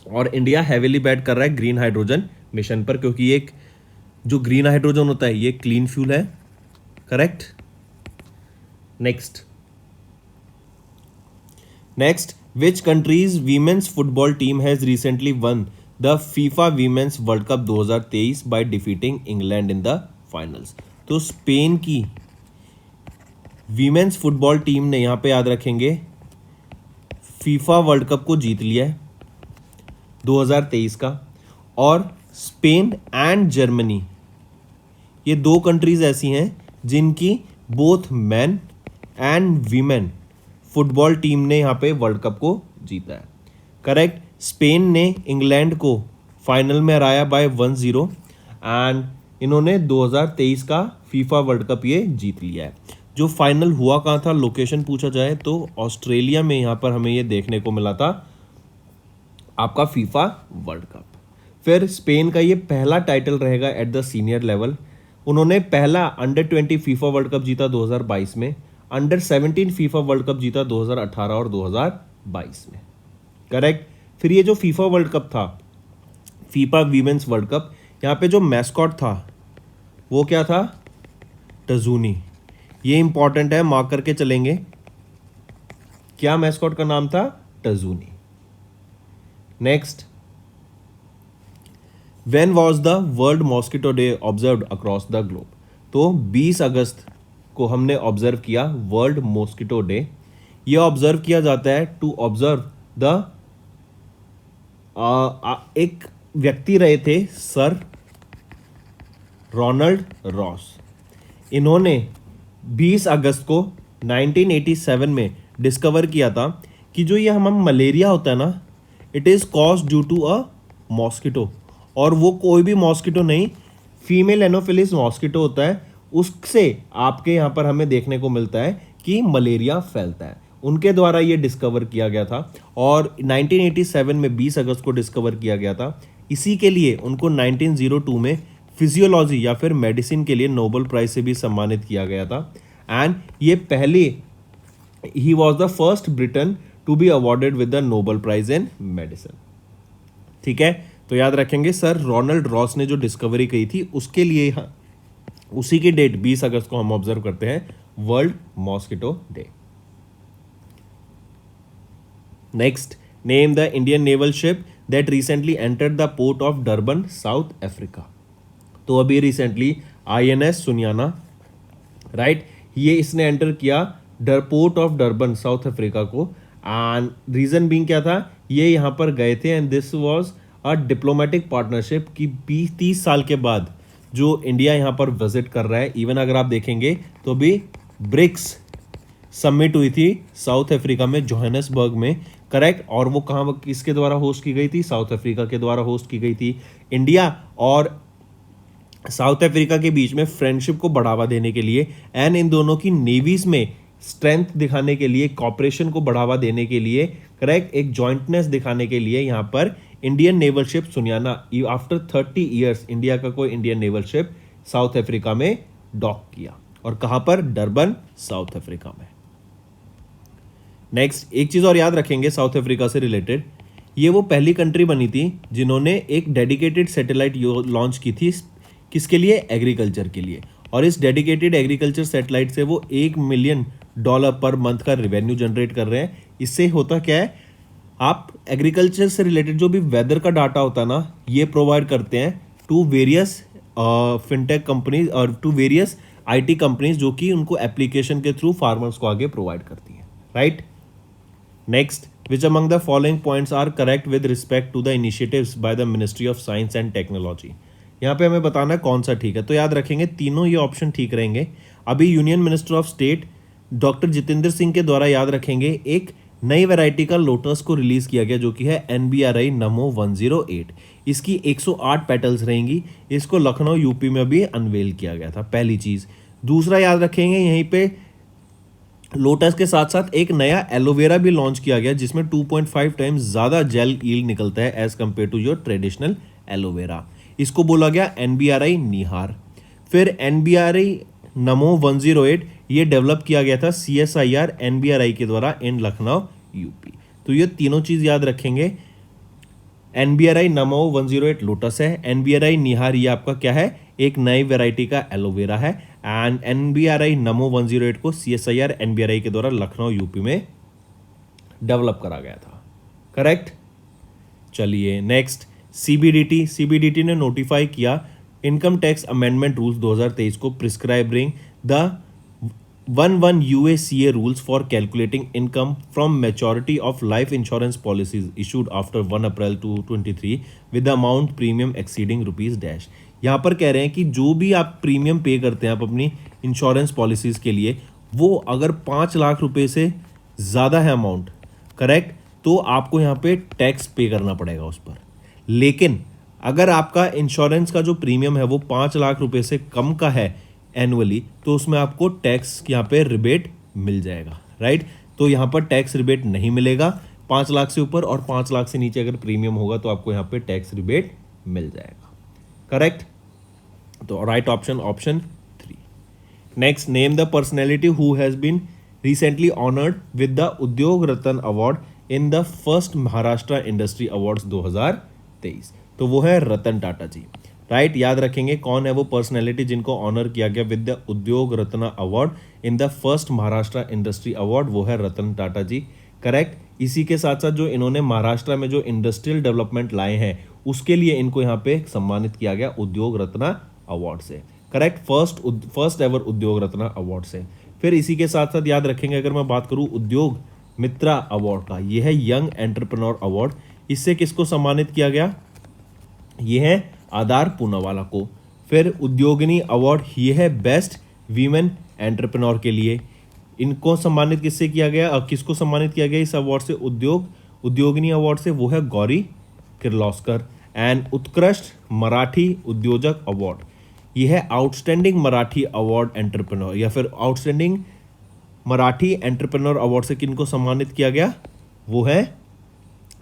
और इंडिया हैवीली बैट कर रहा है ग्रीन हाइड्रोजन मिशन पर, क्योंकि एक जो ग्रीन हाइड्रोजन होता है ये क्लीन फ्यूल है, correct. Next, which countries women's football team has recently one the FIFA women's world cup 2023 by defeating England in the finals? तो स्पेन की वीमेंस फुटबॉल टीम ने, यहां पे याद रखेंगे, फीफा वर्ल्ड कप को जीत लिया है 2023 का। और स्पेन एंड जर्मनी ये 2 कंट्रीज ऐसी हैं जिनकी both man and women football team ने यहाँ पे वर्ल्ड कप को जीता है, करेक्ट। स्पेन ने इंग्लैंड को फाइनल में हराया बाय 1-0 एंड इन्होंने 2023 का फीफा वर्ल्ड कप ये जीत लिया है। जो फाइनल हुआ कहाँ था, लोकेशन पूछा जाए तो ऑस्ट्रेलिया में यहाँ पर हमें ये देखने को मिला था आपका फीफा वर्ल्ड कप। फिर स्पेन का ये पहला टाइटल रहेगा एट द सीनियर लेवल। उन्होंने पहला अंडर-20 फीफा वर्ल्ड कप जीता 2022 में, अंडर-17 फीफा वर्ल्ड कप जीता 2018 और 2022 में, करेक्ट। फिर ये जो फीफा वर्ल्ड कप था, फीफा वीमेंस वर्ल्ड कप, यहाँ पे जो मैस्कॉट था वो क्या था, टजूनी। ये इंपॉर्टेंट है, मार्क करके चलेंगे, क्या मैस्कॉट का नाम था, टजूनी। Next, when was the world mosquito day observed across the globe? तो 20 अगस्त को हमने ऑब्जर्व किया वर्ल्ड मॉस्किटो डे। ये ऑब्जर्व किया जाता है टू ऑब्जर्व द एक व्यक्ति रहे थे सर रोनाल्ड रॉस। इन्होंने 20 अगस्त को 1987 में डिस्कवर किया था कि जो ये हम मलेरिया होता है ना, it is cause due to a mosquito, और वो कोई भी मॉस्किटो नहीं, फीमेल एनोफिलिस मॉस्किटो होता है, उससे आपके यहाँ पर हमें देखने को मिलता है कि मलेरिया फैलता है। उनके द्वारा ये डिस्कवर किया गया था और 1987 में 20 अगस्त को डिस्कवर किया गया था। इसी के लिए उनको 1902 में फिजियोलॉजी या फिर मेडिसिन के लिए नोबेल प्राइज से भी सम्मानित किया गया था एंड ये पहले ही was the first Briton to be awarded with the Nobel Prize in medicine. ठीक है, तो याद रखेंगे सर रोनाल्ड रॉस ने जो डिस्कवरी की थी उसके लिए उसी की डेट 20 अगस्त को हम ऑब्जर्व करते हैं world mosquito day. Next, name the Indian naval ship that recently entered the port of Durban South Africa. तो अभी रिसेंटली INS सुनियाना, राइट, ये इसने एंटर किया port of Durban South Africa को एंड रीजन बीइंग क्या था, ये यहाँ पर गए थे and this was a diplomatic partnership की 20-30 साल के बाद जो इंडिया यहाँ पर विजिट कर रहा है। इवन अगर आप देखेंगे तो भी ब्रिक्स समिट हुई थी साउथ अफ्रीका में, जोहानिसबर्ग में, करेक्ट। और वो कहाँ, किसके द्वारा होस्ट की गई थी? साउथ अफ्रीका के द्वारा होस्ट की गई थी। इंडिया और साउथ अफ्रीका के बीच में फ्रेंडशिप को बढ़ावा देने के लिए एंड इन दोनों की नेवीज में स्ट्रेंथ दिखाने के लिए, कॉपरेशन को बढ़ावा देने के लिए, करेक्ट, एक जॉइंटनेस दिखाने के लिए यहाँ पर Indian naval ship Sunayna after 30 years India का कोई Indian naval ship South Africa में डॉक किया। और कहां पर? डरबन, साउथ अफ्रीका में। नेक्स्ट, एक चीज और याद रखेंगे साउथ अफ्रीका से रिलेटेड, ये वो पहली कंट्री बनी थी जिन्होंने एक डेडिकेटेड सैटेलाइट लॉन्च की थी। किसके लिए? एग्रीकल्चर के लिए। और इस डेडिकेटेड एग्रीकल्चर सैटेलाइट से वो $1 मिलियन पर मंथ का रेवेन्यू जनरेट कर रहे हैं। इससे होता क्या है, आप एग्रीकल्चर से रिलेटेड जो भी वेदर का डाटा होता है ना, ये प्रोवाइड करते हैं टू वेरियस फिनटेक कंपनीज और टू वेरियस आईटी कंपनीज, जो कि उनको एप्लीकेशन के थ्रू फार्मर्स को आगे प्रोवाइड करती हैं, right. Next, which among the following points are correct with respect to the initiatives by the ministry of science and technology. यहाँ पे हमें बताना है कौन सा ठीक है, तो याद रखेंगे तीनों ये ऑप्शन ठीक रहेंगे। अभी union minister of state doctor Jitendra Singh के द्वारा, याद रखेंगे, एक नई वैरायटी का लोटस को रिलीज किया गया जो कि है NBRI नमो 108। इसकी 108 पेटल्स रहेंगी। इसको लखनऊ यूपी में भी अनवेल किया गया था, पहली चीज। दूसरा याद रखेंगे, यहीं पे लोटस के साथ साथ एक नया एलोवेरा भी लॉन्च किया गया जिसमें 2.5 टाइम्स ज्यादा जेल यील्ड निकलता है as compare to your traditional aloe vera. इसको बोला गया NBRI निहार। फिर NBRI नमो 108 ये डेवलप किया गया था CSIR NBRI के द्वारा इन लखनऊ यूपी। तो ये तीनों चीज याद रखेंगे। NBRI नमो 108 लोटस है, NBRI निहार ये आपका क्या है, एक नई वैरायटी का एलोवेरा है, एंड NBRI नमो 108 को CSIR NBRI के द्वारा लखनऊ यूपी में डेवलप करा गया था, करेक्ट। चलिए नेक्स्ट, CBDT ने नोटिफाई किया इनकम टैक्स अमेंडमेंट रूल्स 2023 को, prescribing the 11 UACA rules for calculating income from maturity of life insurance policies issued after 1 April 2023 with the amount premium exceeding rupees dash। यहाँ पर कह रहे हैं कि जो भी आप प्रीमियम पे करते हैं आप अपनी इंश्योरेंस पॉलिसीज के लिए, वो अगर 5 लाख रुपए से ज़्यादा है अमाउंट, करेक्ट, तो आपको यहाँ पे टैक्स पे करना पड़ेगा उस पर। लेकिन अगर आपका इंश्योरेंस का जो प्रीमियम है वो 5 लाख रुपए से कम का है एनुअली, तो उसमें आपको टैक्स यहाँ पे रिबेट मिल जाएगा, राइट। तो यहाँ पर टैक्स रिबेट नहीं मिलेगा 5 लाख से ऊपर, और 5 लाख से नीचे अगर प्रीमियम होगा तो आपको यहाँ पे टैक्स रिबेट मिल जाएगा, करेक्ट। तो right option, option 3। Next, name the personality who has been recently honoured with the Udyog Ratna award in the first Maharashtra industry awards 2023। तो वो है रतन टाटा जी, राइट। याद रखेंगे कौन है वो पर्सनैलिटी जिनको ऑनर किया गया with the Udyog Ratna award in the first Maharashtra industry award, वो है रतन टाटा जी, करेक्ट। इसी के साथ साथ जो इन्होंने महाराष्ट्र में जो इंडस्ट्रियल डेवलपमेंट लाए हैं उसके लिए इनको यहाँ पे सम्मानित किया गया उद्योग रत्न अवार्ड से, करेक्ट, फर्स्ट एवर उद्योग रत्न अवार्ड से। फिर इसी के साथ साथ याद रखेंगे, अगर मैं बात करूँ उद्योग मित्रा अवार्ड का, ये है यंग एंटरप्रेन्योर अवार्ड। इससे किसको सम्मानित किया गया? ये है आधार पूनावाला को। फिर उद्योगिनी अवार्ड, ये है बेस्ट वीमेन एंटरप्रेन्योर के लिए। इनको सम्मानित किससे किया गया, किसको सम्मानित किया गया इस अवार्ड से, उद्योगिनी अवार्ड से, वो है गौरी किर्लोस्कर। एंड उत्कृष्ट मराठी उद्योजक अवार्ड, ये है आउटस्टैंडिंग मराठी अवार्ड एंटरप्रेन्योर, या फिर आउटस्टैंडिंग मराठी एंटरप्रेन्योर अवार्ड से किनको सम्मानित किया गया, वो है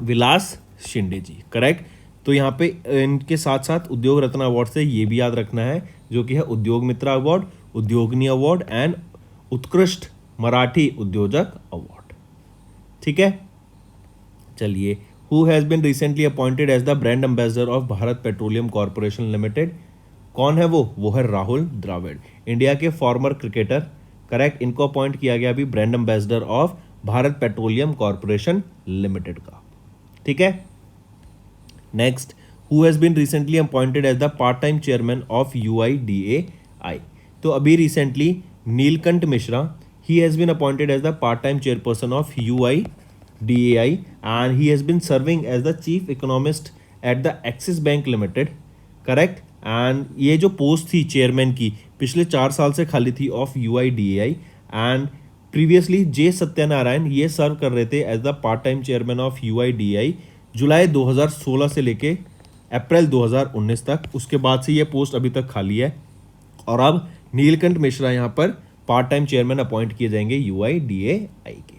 विलास शिंदे जी, करेक्ट। तो यहाँ पे इनके साथ साथ उद्योग रत्न अवार्ड से ये भी याद रखना है, जो कि है Udyog Mitra award, Udyogini award and Utkrusht Marathi Udyojak award, ठीक है। चलिए, who has been recently appointed as the brand ambassador of Bharat Petroleum Corporation Limited, कौन है वो है राहुल द्रविड़, इंडिया के फॉर्मर क्रिकेटर, करेक्ट। इनको अपॉइंट किया गया अभी brand ambassador of Bharat Petroleum Corporation Limited का, ठीक है। Next, who has been recently appointed as the part time chairman of UIDAI, तो अभी recently Neelkanth Mishra, he has been appointed as the part time chairperson of UIDAI and he has been serving as the chief economist at the Axis Bank Limited, correct. And ये जो post थी chairman की पिछले 4 साल से खाली थी of UIDAI, and previously J Satyanarayana ये सर्व कर रहे थे as the part time chairman of UIDAI July 2016 से लेके अप्रैल 2019 तक। उसके बाद से ये पोस्ट अभी तक खाली है और अब नीलकंठ मिश्रा यहाँ पर पार्ट टाइम चेयरमैन अपॉइंट किए जाएंगे यूआईडीएआई के।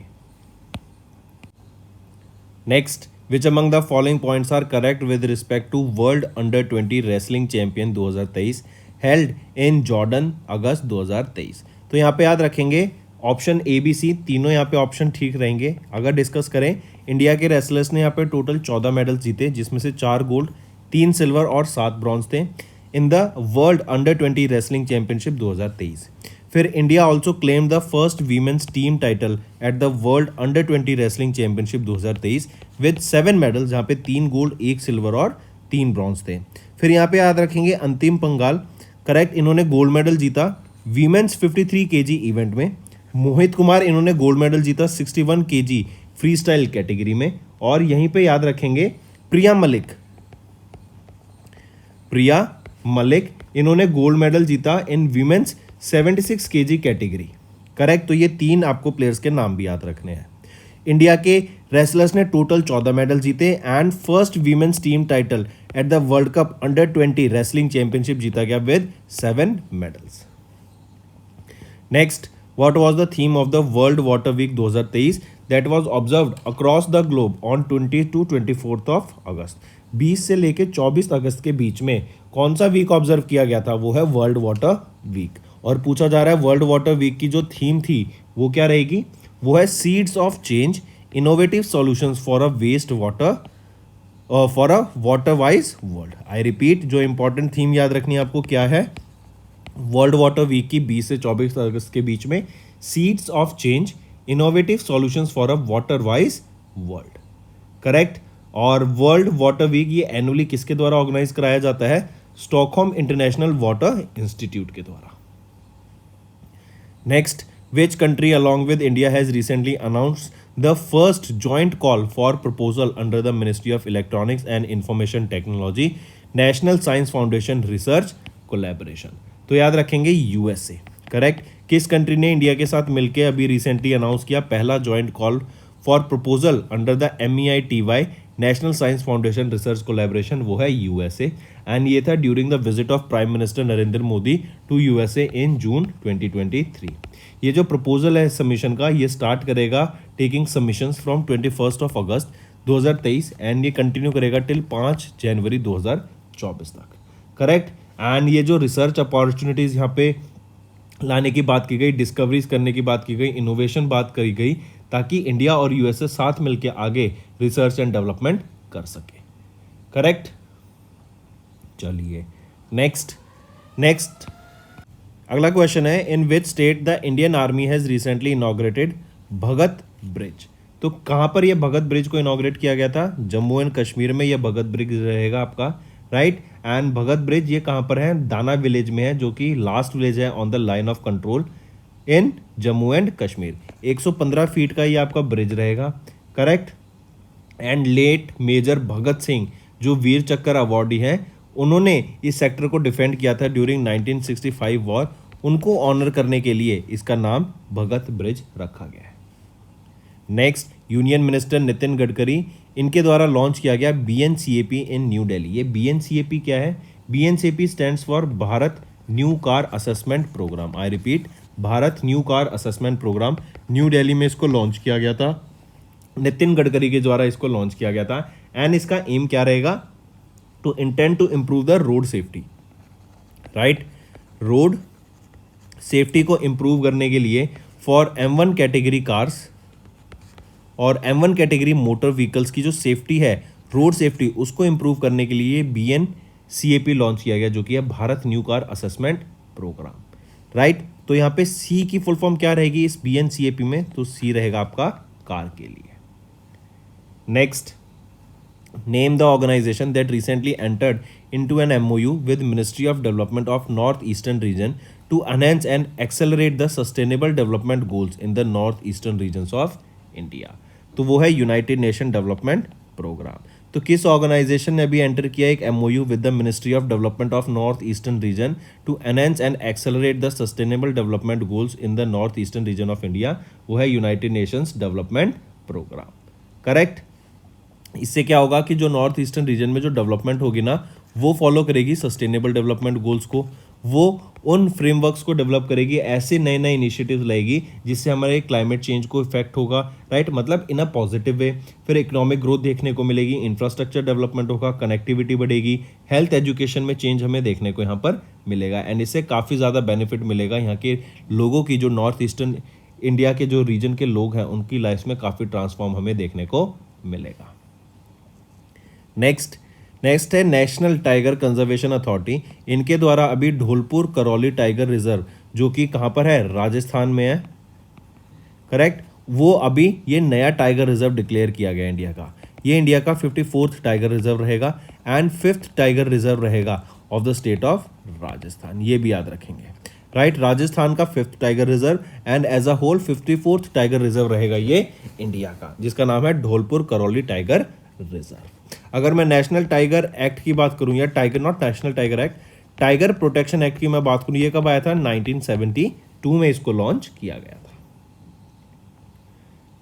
Next, which among the following points are correct with respect to world under 20 wrestling champion 2023 held in Jordan August 2023। तो यहाँ पे याद रखेंगे ऑप्शन ए बी सी तीनों यहाँ पे ऑप्शन ठीक रहेंगे। अगर डिस्कस करें, इंडिया के रेसलर्स ने यहाँ पे टोटल 14 मेडल्स जीते, जिसमें से 4 गोल्ड, 3 सिल्वर और 7 ब्रॉन्ज थे in the world under 20 wrestling championship 2023। फिर India also claim the first women's team title at the world under 20 wrestling championship 2023 with 7 medals, जहाँ पे 3 गोल्ड, 1 सिल्वर और 3 ब्रॉन्ज थे। फिर यहाँ पे याद रखेंगे अंतिम पंगाल, करेक्ट, इन्होंने गोल्ड मेडल जीता वीमेंस 53 केजी इवेंट में। मोहित कुमार, इन्होंने गोल्ड मेडल जीता 61 केजी फ्री स्टाइल कैटेगरी में। और यहीं पे याद रखेंगे प्रिया मलिक, इन्होंने गोल्ड मेडल जीता इन वीमेंस 76 केजी कैटेगरी। करेक्ट, तो ये 3 आपको प्लेयर्स के नाम भी याद रखने हैं। इंडिया के रेसलर्स ने टोटल 14 मेडल जीते and first women's team title at the world cup under 20 wrestling championship जीता गया with 7 medals. Next, what was the theme of the World Water Week 2023 that was observed across the globe on 20 to 24th of August? 20 से लेके 24 अगस्त के बीच में कौन सा week observe किया गया था? वो है वर्ल्ड वाटर वीक। और पूछा जा रहा है वर्ल्ड वाटर वीक की जो थीम थी वो क्या रहेगी? वो है seeds of change, innovative solutions for a waste water for a water wise world. I repeat, जो इंपॉर्टेंट थीम याद रखनी है आपको क्या है वर्ल्ड वाटर वीक की 20 से 24 अगस्त के बीच में? Seeds of change, innovative solutions for a water wise world. Correct. और वर्ल्ड वाटर वीक ये एनुअली किसके द्वारा ऑर्गेनाइज कराया जाता है? स्टॉकहोम इंटरनेशनल वाटर इंस्टीट्यूट के द्वारा। Next, which country along with India has recently announced the first joint call for proposal under the Ministry of Electronics and Information Technology National Science Foundation Research Collaboration? तो याद रखेंगे USA. Correct. किस country ने India के साथ मिलकर अभी recently announce किया पहला joint call for proposal under the MEITY national science foundation research collaboration? वो है यूएसए। एंड ये था during the visit of prime minister Narendra Modi to USA in June 2023। ये जो प्रपोजल है सबमिशन का, ये स्टार्ट करेगा taking submissions from 21 of August 2023 and ये कंटिन्यू करेगा टिल 5 जनवरी 2024 तक। करेक्ट। एंड ये जो रिसर्च अपॉर्चुनिटीज़ यहाँ पे लाने की बात की गई, डिस्कवरीज करने की बात की गई, इनोवेशन बात करी गई, ताकि इंडिया और यूएसए साथ मिलकर आगे रिसर्च एंड डेवलपमेंट कर सके। करेक्ट। चलिए नेक्स्ट अगला क्वेश्चन है, in which state the Indian army has recently inaugurated Bhagat bridge? तो कहाँ पर यह भगत ब्रिज को इनॉग्रेट किया गया था? जम्मू एंड कश्मीर में यह भगत ब्रिज रहेगा आपका। राइट। एंड भगत ब्रिज ये कहाँ पर है? दाना विलेज में है, जो कि लास्ट विलेज है on the line of control in Jammu and Kashmir. 115 feet का ये आपका ब्रिज रहेगा। Correct. And let major Bhagat Singh जो वीर चक्कर अवार्डी हैं, उन्होंने इस सेक्टर को डिफेंड किया था ड्यूरिंग 1965 वॉर। उनको ऑनर करने के लिए इसका नाम भगत ब्रिज रखा गया है। Next, union minister Nitin Gadkari, इनके द्वारा लॉन्च किया गया BNCAP इन न्यू दिल्ली। ये BNCAP क्या है? BNCAP stands for Bharat new car assessment programme. I repeat, Bharat new car assessment programme. New Delhi में इसको लॉन्च किया गया था, नितिन गडकरी के द्वारा इसको लॉन्च किया गया था। एंड इसका एम क्या रहेगा? To intend to improve the road safety. Right. Road safety को इम्प्रूव करने के लिए फॉर M1 कैटेगरी कार्स और M1 कैटेगरी मोटर व्हीकल्स की जो सेफ्टी है, रोड सेफ्टी, उसको इम्प्रूव करने के लिए BNCAP लॉन्च किया गया, जो कि है Bharat new car assessment programme. Right. तो यहाँ पे C की फुल फॉर्म क्या रहेगी इस BNCAP में? तो C रहेगा आपका कार के लिए। Next, name the organisation that recently entered into an MOU with Ministry of Development of North Eastern Region to enhance and accelerate the sustainable development goals in the northeastern regions of India. तो वो है United nation development programme. तो किस organisation ने अभी enter किया एक MOU with the ministry of development of north eastern region to enhance and accelerate the sustainable development goals in the north eastern region of India, वो है United Nations Development Programme. Correct. इससे क्या होगा कि जो north eastern reason में जो development होगी ना, वो फॉलो करेगी सस्टेनेबल डेवलपमेंट गोल्स को, वो उन फ्रेमवर्क्स को डेवलप करेगी, ऐसे नए नए इनिशिएटिव्स लाएगी जिससे हमारे क्लाइमेट चेंज को इफेक्ट होगा, राइट, मतलब इन अ पॉजिटिव वे। फिर इकोनॉमिक ग्रोथ देखने को मिलेगी, इंफ्रास्ट्रक्चर डेवलपमेंट होगा, कनेक्टिविटी बढ़ेगी, हेल्थ एजुकेशन में चेंज हमें देखने को यहाँ पर मिलेगा एंड इससे काफ़ी ज़्यादा बेनिफिट मिलेगा यहाँ के लोगों की, जो नॉर्थ ईस्टर्न इंडिया के जो रीजन के लोग हैं उनकी लाइफ में काफ़ी ट्रांसफॉर्म हमें देखने को मिलेगा। नेक्स्ट है नेशनल टाइगर कंजर्वेशन अथॉरिटी। इनके द्वारा अभी ढोलपुर करौली टाइगर रिजर्व, जो कि कहाँ पर है, राजस्थान में है, करेक्ट, वो अभी ये नया टाइगर रिजर्व डिक्लेयर किया गया इंडिया का। ये इंडिया का 54th टाइगर रिजर्व रहेगा एंड 5th टाइगर रिजर्व रहेगा of the state of Rajasthan, ये भी याद रखेंगे, राइट। राजस्थान का 5th tiger reserve and as a whole 54th tiger reserve रहेगा ये इंडिया का, जिसका नाम है ढोलपुर करौली टाइगर रिजर्व। अगर मैं नेशनल टाइगर एक्ट की बात करूं, या tiger not national tiger act, tiger protection act की मैं बात करूं, ये कब आया था, 1972 में इसको लॉन्च किया गया था।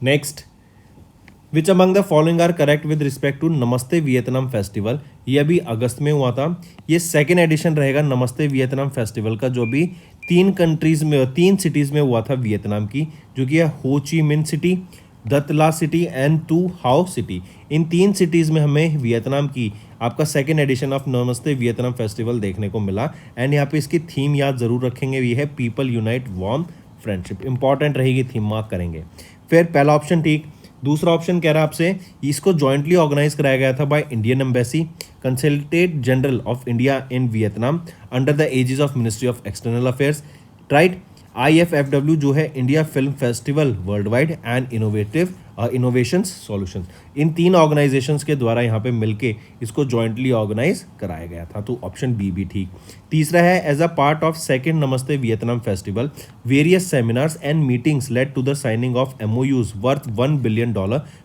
Next, which among the following are correct with respect to Namaste Vietnam festival. ये अभी अगस्त में हुआ था, ये सेकेंड एडिशन रहेगा नमस्ते वियतनाम फेस्टिवल का, जो भी 3 सिटीज़ में हुआ था वियतनाम की, जो कि है Ho Chi Minh city, Dalat city and टू हाउ सिटी। इन 3 सिटीज़ में हमें वियतनाम की आपका second edition of Namaste Vietnam festival देखने को मिला एंड यहाँ पे इसकी थीम याद ज़रूर रखेंगे, ये है people unite warm friendship, important रहेगी थीम, मार्क करेंगे। फिर पहला ऑप्शन ठीक, दूसरा ऑप्शन कह रहा है आपसे इसको जॉइंटली ऑर्गेनाइज कराया गया था by Indian embassy, consulate general of India in Vietnam under the aegis of ministry of external affairs, right. IFFW जो है India film festival world wide and innovations solutions, इन 3 ऑर्गेनाइजेशंस के द्वारा यहाँ पे मिलके इसको जॉइंटली ऑर्गेनाइज कराया गया था, तो ऑप्शन बी भी ठीक। तीसरा है as a part of second Namaste Vietnam festival various seminars and meetings led to the signing of MOUs worth $1 billion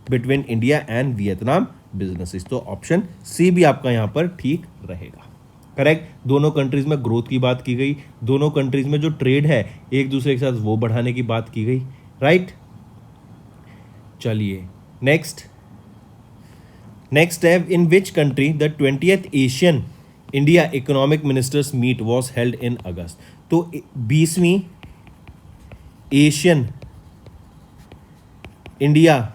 between India and Vietnam businesses, तो ऑप्शन सी भी आपका यहाँ पर ठीक रहेगा, करेक्ट। दोनों कंट्रीज में ग्रोथ की बात की गई, दोनों कंट्रीज में जो ट्रेड है एक दूसरे के साथ वो बढ़ाने की बात की गई, राइट। चलिए नेक्स्ट है in which country the 20th Asian India economic ministers meet was held in August. तो 20वीं Asian India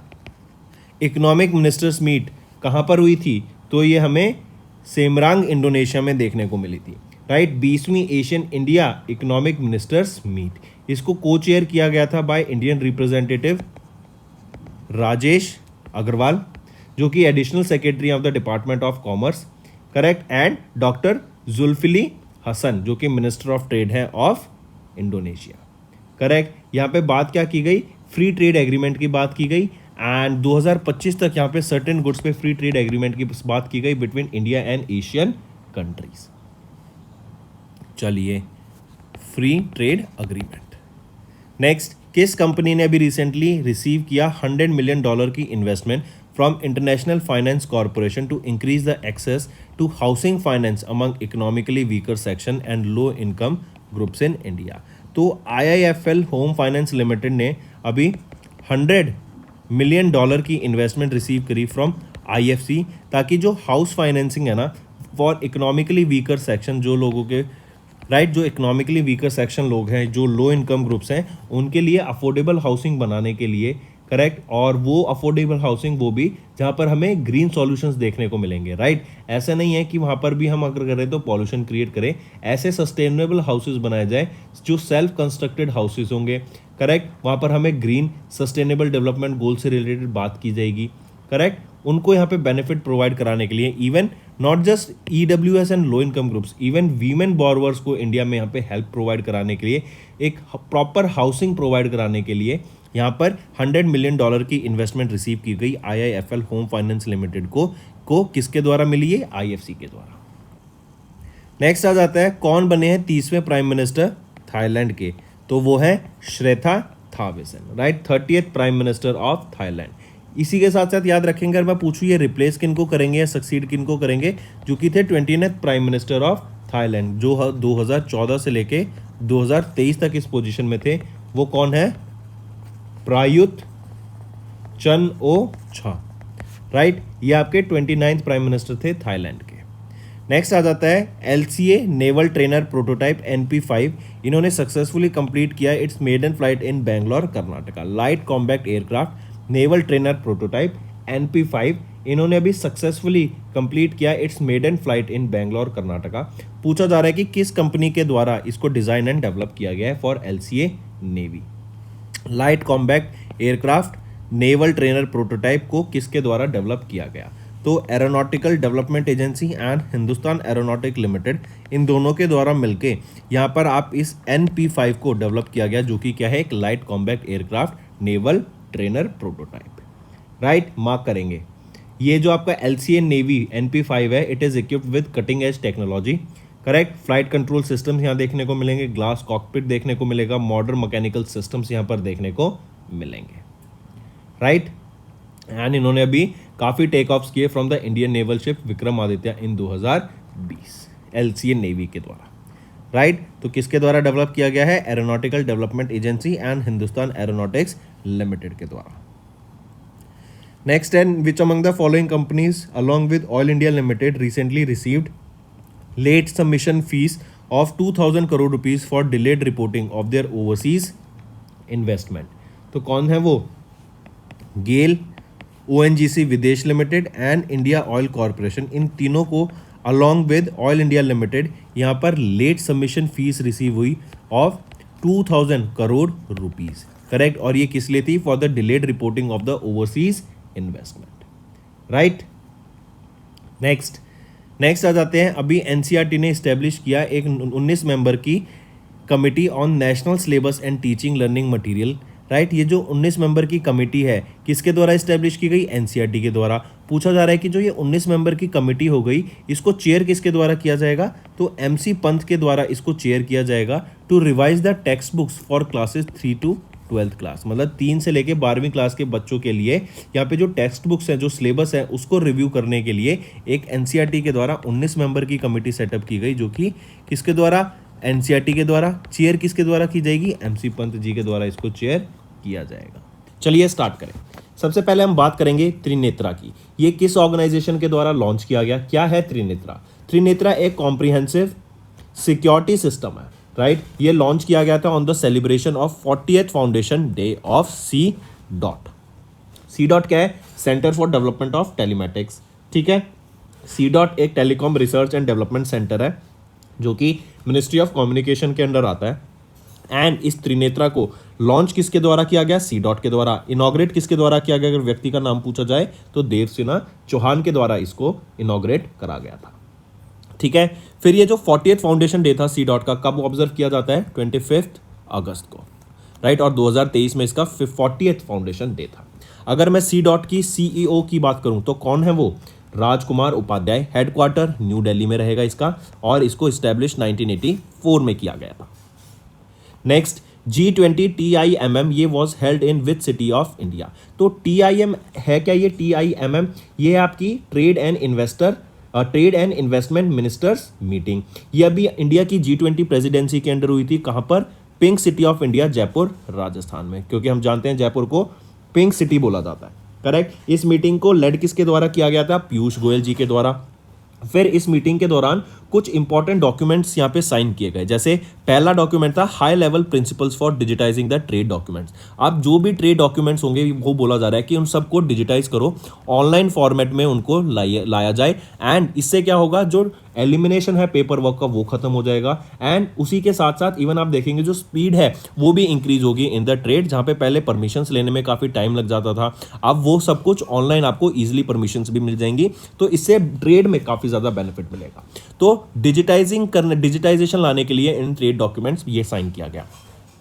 economic ministers meet कहाँ पर हुई थी, तो ये हमें सेमरांग इंडोनेशिया में देखने को मिली थी, राइट। 20वीं Asian India economic ministers meet, इसको को चेयर किया गया था by Indian representative Rajesh Agarwal, जो कि additional secretary of the department of commerce, correct, and doctor Zulkifli Hasan, जो कि मिनिस्टर ऑफ ट्रेड है ऑफ इंडोनेशिया, करेक्ट। यहाँ पे बात क्या की गई, फ्री ट्रेड एग्रीमेंट की बात की गई एंड 2025 तक यहाँ पे सर्टेन गुड्स पे फ्री ट्रेड एग्रीमेंट की बात की गई between India and Asian countries. चलिए, फ्री ट्रेड एग्रीमेंट। नेक्स्ट, किस कंपनी ने अभी रिसेंटली रिसीव किया $100 मिलियन की investment from international finance corporation to increase the access to housing finance among economically weaker section and low income groups in India. तो IIFL home finance limited ने अभी $100 million की investment receive करी from IFC, ताकि जो house financing है ना for economically weaker section, जो लोगों के, राइट, जो इकोनॉमिकली वीकर सेक्शन लोग हैं, जो लो इनकम ग्रुप्स हैं, उनके लिए अफोर्डेबल हाउसिंग बनाने के लिए, करेक्ट, और वो अफोर्डेबल हाउसिंग वो भी जहाँ पर हमें ग्रीन सॉल्यूशंस देखने को मिलेंगे, राइट। ऐसा नहीं है कि वहाँ पर भी हम अगर करें तो पॉल्यूशन क्रिएट करें, ऐसे सस्टेनेबल हाउसेस बनाए जाए जो सेल्फ कंस्ट्रक्टेड हाउसेस होंगे, करेक्ट, वहाँ पर हमें ग्रीन सस्टेनेबल डेवलपमेंट गोल से रिलेटेड बात की जाएगी, करेक्ट। उनको यहाँ पे बेनिफिट प्रोवाइड कराने के लिए, even not just EWS and low income groups, even women borrowers को इंडिया में यहाँ पे हेल्प प्रोवाइड कराने के लिए, एक प्रॉपर हाउसिंग प्रोवाइड कराने के लिए यहाँ पर $100 मिलियन की इन्वेस्टमेंट रिसीव की गई IIFL होम फाइनेंस लिमिटेड को किसके द्वारा मिली है, IFC के द्वारा। नेक्स्ट आ जाता है कौन बने हैं 30वें प्राइम मिनिस्टर थाईलैंड के, तो वो है Srettha Thavisin, right, 30th prime minister of Thailand. इसी के साथ साथ याद रखेंगे, अगर मैं पूछूँ ये रिप्लेस किनको करेंगे या सक्सीड किनको करेंगे, जो कि थे 29th prime minister of Thailand, जो 2014 से लेके 2023 तक इस पोजीशन में थे, वो कौन है? प्रायुत चन ओ छा, राइट। ये आपके 29th प्राइम मिनिस्टर थे थाईलैंड के। नेक्स्ट आ जाता है LCA naval trainer prototype NP5। इन्होंने सक्सेसफुली कंप्लीट किया its maiden flight in Bangalore Karnataka. Light combat aircraft naval trainer prototype NP5 इन्होंने अभी सक्सेसफुली कंप्लीट किया its maiden flight in Bangalore Karnataka. पूछा जा रहा है कि किस कंपनी के द्वारा इसको डिजाइन एंड डेवलप किया गया है for LCA navy. Light combat aircraft naval trainer prototype को किसके द्वारा डेवलप किया गया? तो aeronautical development agency and Hindustan aeronautic limited, इन दोनों के द्वारा मिलके यहाँ पर आप इस NP5 को डेवलप किया गया, जो कि क्या है? एक light combat aircraft naval trainer prototype, right. Mark करेंगे। ये जो आपका LCA नेवी NP5 है, it is equipped with cutting edge technology, correct. Flight control systems यहाँ देखने को मिलेंगे, ग्लास कॉकपिट देखने को मिलेगा, मॉडर्न मैकेनिकल सिस्टम्स यहाँ पर देखने को मिलेंगे, राइट। एंड इन्होंने अभी काफ़ी टेक ऑफ्स किए from the Indian naval ship Vikramaditya in 2020 LCA navy के द्वारा, राइट। तो किसके द्वारा डेवलप किया गया है? Aeronautical development agency and Hindustan aeronautics limited के द्वारा। Next, and which among the following companies along with oil India limited recently received late submission fees of 2000 crore rupees for delayed reporting of their overseas investment? तो कौन है वो? GAIL, ONGC Videsh limited and India oil corporation, इन तीनों को along with oil India limited यहाँ पर late submission fees receive हुई ऑफ 2000 करोड़ रुपीस, करेक्ट। और ये किस लिए थी? For the delayed reporting of the overseas investment, right. Next आ जाते हैं। अभी NCERT ने इस्टेब्लिश किया एक 19 मेंबर की committee on national syllabus and teaching learning material, right. ये जो 19 मेंबर की कमेटी है, किसके द्वारा इस्टेब्लिश की गई? NCERT के द्वारा। पूछा जा रहा है कि जो ये 19 मेंबर की कमेटी हो गई, इसको चेयर किसके द्वारा किया जाएगा? तो MC पंत के द्वारा इसको चेयर किया जाएगा to revise the text books for classes 3 to 12th class, मतलब 3 से लेके 12वीं क्लास के बच्चों के लिए यहाँ पे जो टेक्स्ट बुक्स हैं, जो सिलेबस है, उसको रिव्यू करने के लिए एक NCERT के द्वारा 19 मेंबर की कमेटी सेटअप की गई, जो कि किसके द्वारा? NCERT के द्वारा। चेयर किसके द्वारा की जाएगी? MC पंत जी के द्वारा इसको चेयर किया जाएगा। चलिए स्टार्ट करें। सबसे पहले हम बात करेंगे त्रिनेत्रा की। ये किस ऑर्गेनाइजेशन के द्वारा लॉन्च किया गया? क्या है त्रिनेत्रा? त्रिनेत्रा एक कॉम्प्रिहेंसिव सिक्योरिटी सिस्टम है, राइट। ये लॉन्च किया गया था on the celebration of 40th foundation day of C.DOT। C.DOT क्या है? Centre for development of telematics, ठीक है। C.DOT एक telecom research and development centre है, जो कि मिनिस्ट्री ऑफ कम्युनिकेशन के अंडर आता है। एंड इस त्रिनेत्रा को लॉन्च किसके द्वारा किया गया? C.DOT के द्वारा। इनॉग्रेट किसके द्वारा किया गया? अगर व्यक्ति का नाम पूछा जाए तो देवसेना चौहान के द्वारा इसको इनॉग्रेट करा गया था, ठीक है। फिर ये जो 40th फाउंडेशन डे था C.DOT का, कब ऑब्जर्व किया जाता है? 25 अगस्त को, राइट। और 2023 में इसका 40th फाउंडेशन डे था। अगर मैं C.DOT की CEO की बात करूं तो कौन है वो? राजकुमार उपाध्याय। हेडक्वार्टर न्यू दिल्ली में रहेगा इसका, और इसको इस्टेब्लिश 1984 में किया गया था। नेक्स्ट, G20 TIMM, ये was held in which city of India? तो TIM है क्या? ये TIMM ये है आपकी trade and investment ministers meeting. ये अभी इंडिया की G20 प्रेसिडेंसी के अंडर हुई थी। कहाँ पर? Pink city of India, Jaipur, Rajasthan में, क्योंकि हम जानते हैं जयपुर को पिंक सिटी बोला जाता है, करेक्ट। इस मीटिंग को लेड किसके द्वारा किया गया था? पीयूष गोयल जी के द्वारा। फिर इस मीटिंग के दौरान कुछ इंपॉर्टेंट डॉक्यूमेंट्स यहाँ पे साइन किए गए। जैसे पहला डॉक्यूमेंट था high level principles for digitising the trade documents. अब जो भी ट्रेड डॉक्यूमेंट्स होंगे वो बोला जा रहा है कि उन सबको डिजिटाइज करो, ऑनलाइन फॉर्मेट में उनको लाया जाए। एंड इससे क्या होगा? जो एलिमिनेशन है पेपर वर्क का वो खत्म हो जाएगा। एंड उसी के साथ साथ इवन आप देखेंगे जो स्पीड है वो भी इंक्रीज होगी इन द ट्रेड। जहाँ पे पहले परमिशंस लेने में काफ़ी टाइम लग जाता था, अब वो सब कुछ ऑनलाइन आपको ईजिली परमिशंस भी मिल जाएंगी। तो इससे ट्रेड में काफ़ी ज़्यादा बेनिफिट मिलेगा। तो डिजिटाइजेशन लाने के लिए इन ट्रेड डॉक्यूमेंट्स ये साइन किया गया।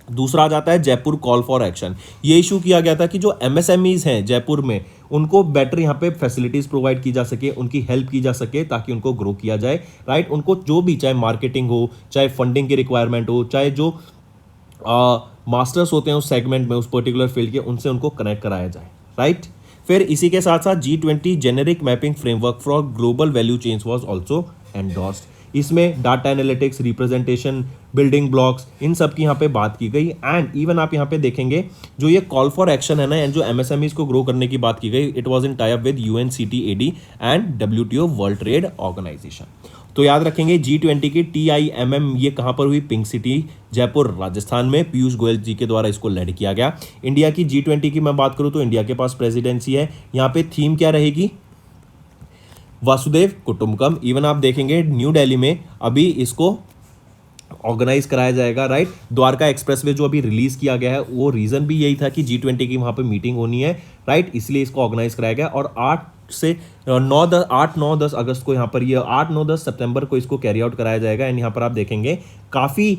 दूसरा आ जाता है जयपुर कॉल फॉर एक्शन। ये इशू किया गया था कि जो MSMEs हैं जयपुर में, उनको बेटर यहाँ पे फैसिलिटीज़ प्रोवाइड की जा सके, उनकी हेल्प की जा सके ताकि उनको ग्रो किया जाए, राइट। उनको जो भी, चाहे मार्केटिंग हो, चाहे फंडिंग की रिक्वायरमेंट हो, चाहे जो मास्टर्स होते हैं उस सेगमेंट में, उस पर्टिकुलर फील्ड के, उनसे उनको कनेक्ट कराया जाए, राइट। फिर इसी के साथ साथ G20 generic mapping framework for global value chains was also endorsed. इसमें data analytics, representation, building blocks, इन सब की यहाँ पे बात की गई। एंड इवन आप यहाँ पे देखेंगे जो ये कॉल फॉर एक्शन है ना, एंड जो एमएसएमईज को ग्रो करने की बात की गई, it was in tie up with UNCTAD and WTO world trade organisation. तो याद रखेंगे G20 की TIMM ये कहाँ पर हुई? पिंक सिटी, जयपुर, राजस्थान में। पीयूष गोयल जी के द्वारा इसको लेड किया गया। इंडिया की G20 की मैं बात करूँ तो इंडिया के पास प्रेसिडेंसी है। यहाँ पे थीम क्या रहेगी? वासुदेव कुटुंबकम। इवन आप देखेंगे न्यू दिल्ली में अभी इसको ऑर्गेनाइज कराया जाएगा, राइट। द्वारका एक्सप्रेसवे जो अभी रिलीज किया गया है, वो रीजन भी यही था कि G20 की वहाँ पे मीटिंग होनी है, राइट, इसलिए इसको ऑर्गेनाइज कराया गया। और 8 9 10 अगस्त को यहाँ पर ये 8 9 10 सितंबर को इसको कैरी आउट कराया जाएगा। एंड यहाँ पर आप देखेंगे काफ़ी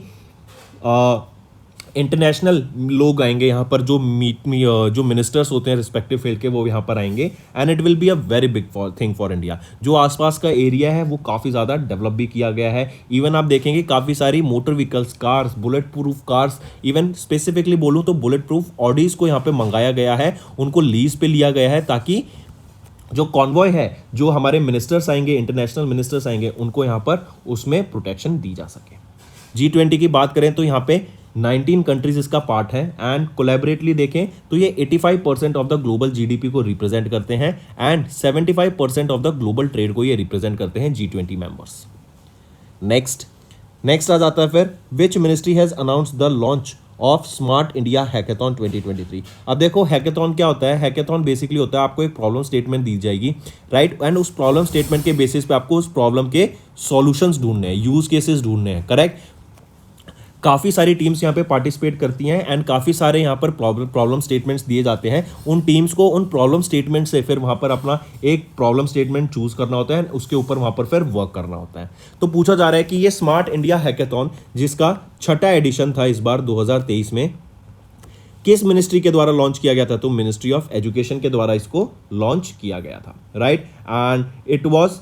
इंटरनेशनल लोग आएंगे यहाँ पर, जो मिनिस्टर्स होते हैं रिस्पेक्टिव फील्ड के, वो यहाँ पर आएंगे। And it will be a very big thing for India. जो आसपास का एरिया है वो काफ़ी ज़्यादा डेवलप भी किया गया है। इवन आप देखेंगे काफ़ी सारी motor vehicles, cars, bullet proof cars, even specifically बोलूँ तो बुलेट प्रूफ ऑडीज को यहाँ पे मंगाया गया है, उनको लीज पे लिया गया है, ताकि जो कॉन्वॉय है, जो हमारे मिनिस्टर्स आएंगे, इंटरनेशनल मिनिस्टर्स आएंगे, उनको यहाँ पर उसमें प्रोटेक्शन दी जा सके। G20 की बात करें तो यहाँ पे 19 कंट्रीज इसका पार्ट है। एंड कोलैबोरेटली देखें तो ये 85% ऑफ द ग्लोबल GDP को रिप्रेजेंट करते हैं and 75% of the global trade को ये रिप्रेजेंट करते हैं G20 मेंबर्स। नेक्स्ट आ जाता है फिर, which ministry has announced the launch of smart India hackathon 2023। अब देखो हैकेथॉन क्या होता है? हैकेथॉन बेसिकली होता है आपको एक प्रॉब्लम स्टेटमेंट दी जाएगी, राइट, एंड उस प्रॉब्लम स्टेटमेंट के बेसिस पे आपको उस प्रॉब्लम के सॉल्यूशंस ढूंढने हैं, यूज केसेस ढूंढने हैं, करेक्ट। काफ़ी सारी टीम्स यहाँ पे पार्टिसिपेट करती हैं एंड काफ़ी सारे यहाँ पर प्रॉब्लम स्टेटमेंट्स दिए जाते हैं। उन टीम्स को उन प्रॉब्लम स्टेटमेंट से फिर वहाँ पर अपना एक प्रॉब्लम स्टेटमेंट चूज करना होता है, उसके ऊपर वहाँ पर फिर वर्क करना होता है। तो पूछा जा रहा है कि ये स्मार्ट इंडिया हैकेथॉन, जिसका 6वां एडिशन था इस बार 2023 में, किस मिनिस्ट्री के द्वारा लॉन्च किया गया था? तो मिनिस्ट्री ऑफ एजुकेशन के द्वारा इसको लॉन्च किया गया था, right. And it was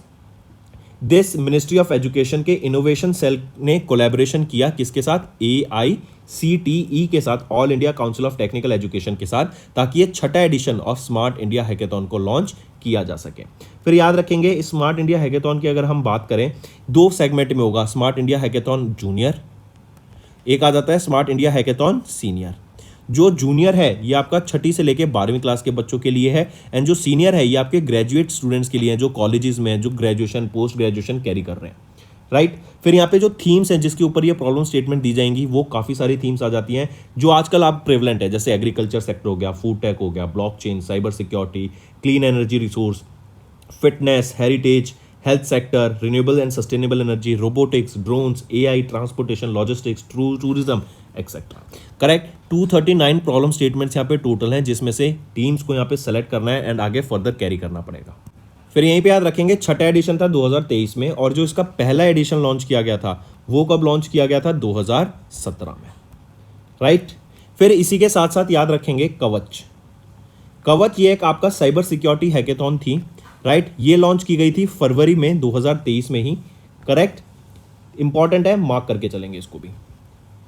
this ministry of education के इनोवेशन सेल ने कोलैबोरेशन किया किसके साथ? AICTE के साथ, all India council of technical education के साथ, ताकि ये 6वां edition of smart India hackathon को लॉन्च किया जा सके। फिर याद रखेंगे इस स्मार्ट इंडिया हैकेथॉन की अगर हम बात करें, 2 सेगमेंट में होगा। स्मार्ट इंडिया हैकेथॉन जूनियर, एक आ जाता है स्मार्ट इंडिया हैकेथॉन सीनियर। जो जूनियर है ये आपका 6ठी से लेके 12वीं क्लास के बच्चों के लिए है, एंड जो सीनियर है ये आपके ग्रेजुएट स्टूडेंट्स के लिए है, जो कॉलेजेस में जो ग्रेजुएशन, पोस्ट ग्रेजुएशन कैरी कर रहे हैं, राइट। फिर यहाँ पे जो थीम्स हैं जिसके ऊपर ये प्रॉब्लम स्टेटमेंट दी जाएंगी, वो काफ़ी सारी थीम्स आ जाती हैं जो आजकल आप प्रेवलेंट है, जैसे एग्रीकल्चर सेक्टर हो गया, फूड टेक हो गया, blockchain, cyber security, clean energy resource, fitness, heritage, health sector, renewable and sustainable energy, robotics, drones, AI, transportation, logistics, tourism etcetera, correct. 239 problem statements यहाँ पे टोटल हैं, जिसमें से टीम्स को यहाँ पे सेलेक्ट करना है एंड आगे फर्दर कैरी करना पड़ेगा। फिर यहीं पे याद रखेंगे 6वां एडिशन था 2023 में, और जो इसका पहला एडिशन लॉन्च किया गया था वो कब लॉन्च किया गया था? 2017 में, राइट। फिर इसी के साथ साथ याद रखेंगे कवच ये एक आपका साइबर सिक्योरिटी हैकेथॉन थी, राइट। ये लॉन्च की गई थी फरवरी में 2023 में ही, करेक्ट। इंपॉर्टेंट है, मार्क करके चलेंगे इसको भी।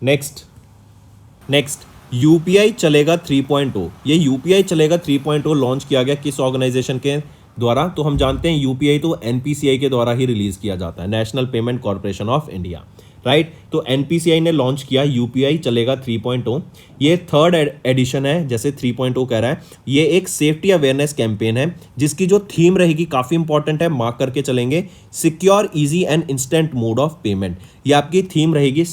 नेक्स्ट UPI चलेगा 3.0। ये UPI चलेगा 3.0 लॉन्च किया गया किस ऑर्गेनाइजेशन के द्वारा? तो हम जानते हैं UPI तो NPCI के द्वारा ही रिलीज किया जाता है, national payment corporation of India, right. तो NPCI ने लॉन्च किया UPI चलेगा 3.0। ये 3rd एडिशन है, जैसे 3.0 कह रहा है। ये एक सेफ्टी अवेयरनेस कैंपेन है जिसकी जो थीम रहेगी काफ़ी इंपॉर्टेंट है, मार्क करके चलेंगे, secure, easy and instant mode of payment. ये आपकी थीम रहेगी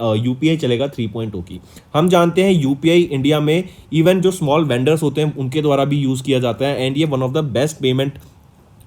UPI चलेगा 3.0 की। हम जानते हैं UPI इंडिया में इवन जो स्मॉल वेंडर्स होते हैं उनके द्वारा भी यूज़ किया जाता है, एंड ये one of the best payment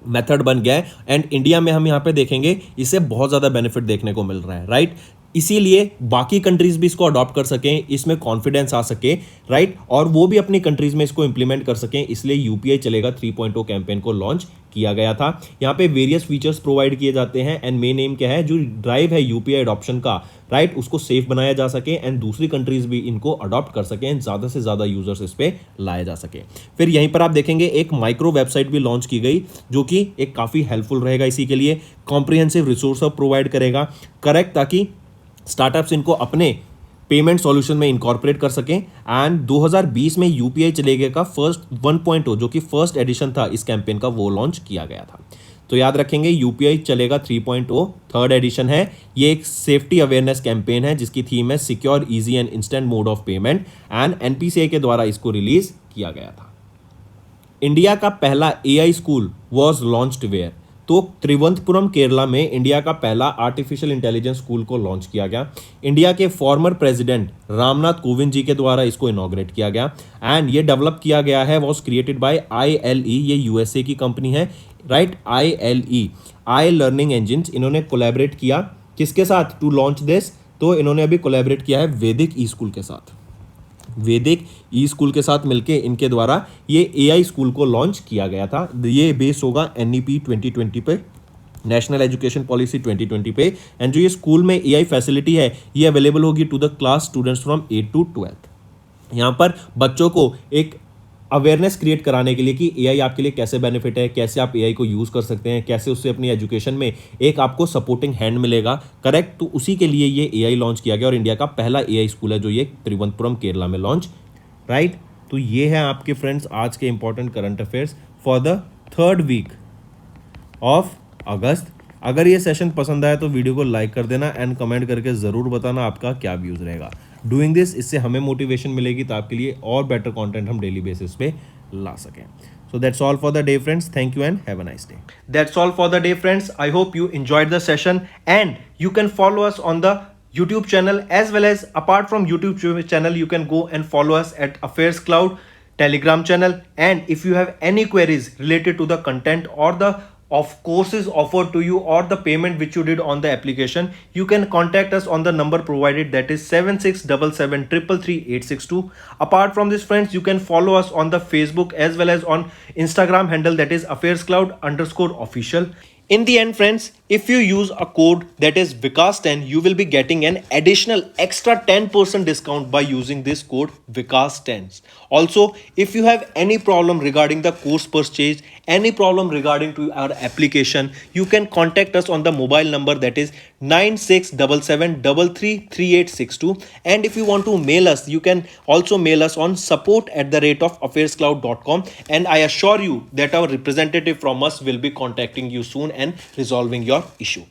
method बन गया है। एंड इंडिया में हम यहाँ पे देखेंगे इससे बहुत ज़्यादा बेनिफिट देखने को मिल रहा है, राइट। इसीलिए बाकी कंट्रीज भी इसको अडॉप्ट कर सकें, इसमें कॉन्फिडेंस आ सके, राइट, और वो भी अपनी कंट्रीज में इसको इंप्लीमेंट कर सकें, इसलिए UPI चलेगा 3.0 कैंपेन को लॉन्च किया गया था। यहाँ पे वेरियस फीचर्स प्रोवाइड किए जाते हैं, एंड मेन एम क्या है, जो ड्राइव है UPI अडॉप्शन का, राइट, उसको सेफ बनाया जा सके एंड दूसरी कंट्रीज भी इनको अडॉप्ट कर सकें, ज़्यादा से ज़्यादा यूजर्स इस पर लाए जा सके। फिर यहीं पर आप देखेंगे एक माइक्रो वेबसाइट भी लॉन्च की गई, जो कि एक काफ़ी हेल्पफुल रहेगा इसी के लिए, कॉम्प्रिहेंसिव रिसोर्स प्रोवाइड करेगा, करेक्ट, ताकि स्टार्टअप्स इनको अपने पेमेंट सॉल्यूशन में इनकॉर्पोरेट कर सकें। एंड 2020 में यूपीआई चलेगा का फर्स्ट 1.0 जो कि फर्स्ट एडिशन था इस कैंपेन का, वो लॉन्च किया गया था। तो याद रखेंगे यूपीआई चलेगा 3.0 थर्ड एडिशन है। ये एक सेफ्टी अवेयरनेस कैंपेन है जिसकी थीम है secure easy and instant mode of payment, and NPCI के द्वारा इसको रिलीज किया गया था। इंडिया का पहला AI school was launched where, तो त्रिवंतपुरम केरला में इंडिया का पहला आर्टिफिशियल इंटेलिजेंस स्कूल को लॉन्च किया गया। इंडिया के फॉर्मर प्रेसिडेंट रामनाथ कोविंद जी के द्वारा इसको इनॉग्रेट किया गया। एंड ये डेवलप किया गया है, वॉज क्रिएटेड बाय ILE, ये यूएसए की कंपनी है, राइट। ILE, आई लर्निंग इंजिन, इन्होंने कोलैबोरेट किया किसके साथ टू लॉन्च दिस, तो इन्होंने अभी कोलैबोरेट किया है वैदिक ई स्कूल के साथ। वैदिक ई स्कूल के साथ मिलके इनके द्वारा ये एआई स्कूल को लॉन्च किया गया था। ये बेस होगा NEP 2020 पे, नेशनल एजुकेशन पॉलिसी 2020 पे। एंड जो ये स्कूल में एआई फैसिलिटी है ये अवेलेबल होगी to the class students from 8 to 12। यहाँ पर बच्चों को एक अवेयरनेस क्रिएट कराने के लिए कि एआई आपके लिए कैसे बेनिफिट है, कैसे आप एआई को यूज़ कर सकते हैं, कैसे उससे अपनी एजुकेशन में एक आपको सपोर्टिंग हैंड मिलेगा, करेक्ट। तो उसी के लिए ये एआई लॉन्च किया गया और इंडिया का पहला एआई स्कूल है जो ये त्रिवंतपुरम केरला में लॉन्च, राइट। तो ये है आपके फ्रेंड्स आज के important current affairs for the third week of August. अगर ये सेशन पसंद आया तो वीडियो को लाइक कर देना एंड कमेंट करके ज़रूर बताना आपका क्या व्यूज़ रहेगा। डूइंग दिस, इससे हमें मोटिवेशन मिलेगी तो आपके लिए और बेटर कंटेंट हम डेली बेसिस पे ला सकें। So that's all for the day, friends. Thank you and have a nice day. That's all for the day, friends. I hope you enjoyed the session, and you can follow us on the YouTube channel, as well as apart from YouTube channel, you can go and follow us at Affairs Cloud Telegram channel. And if you have any queries related to the content or the of courses offered to you or the payment which you did on the application, you can contact us on the number provided, that is 7677333862. Apart from this, friends, you can follow us on the Facebook as well as on Instagram handle, that is affairscloud_official. In the end, friends, if you use a code that is Vikas10, you will be getting an additional extra 10% discount by using this code Vikas10. Also, if you have any problem regarding the course purchase, any problem regarding to our application, you can contact us on the mobile number, that is 9677333862. And if you want to mail us, you can also mail us on support@affairscloud.com, and I assure you that our representative from us will be contacting you soon and resolving your issue.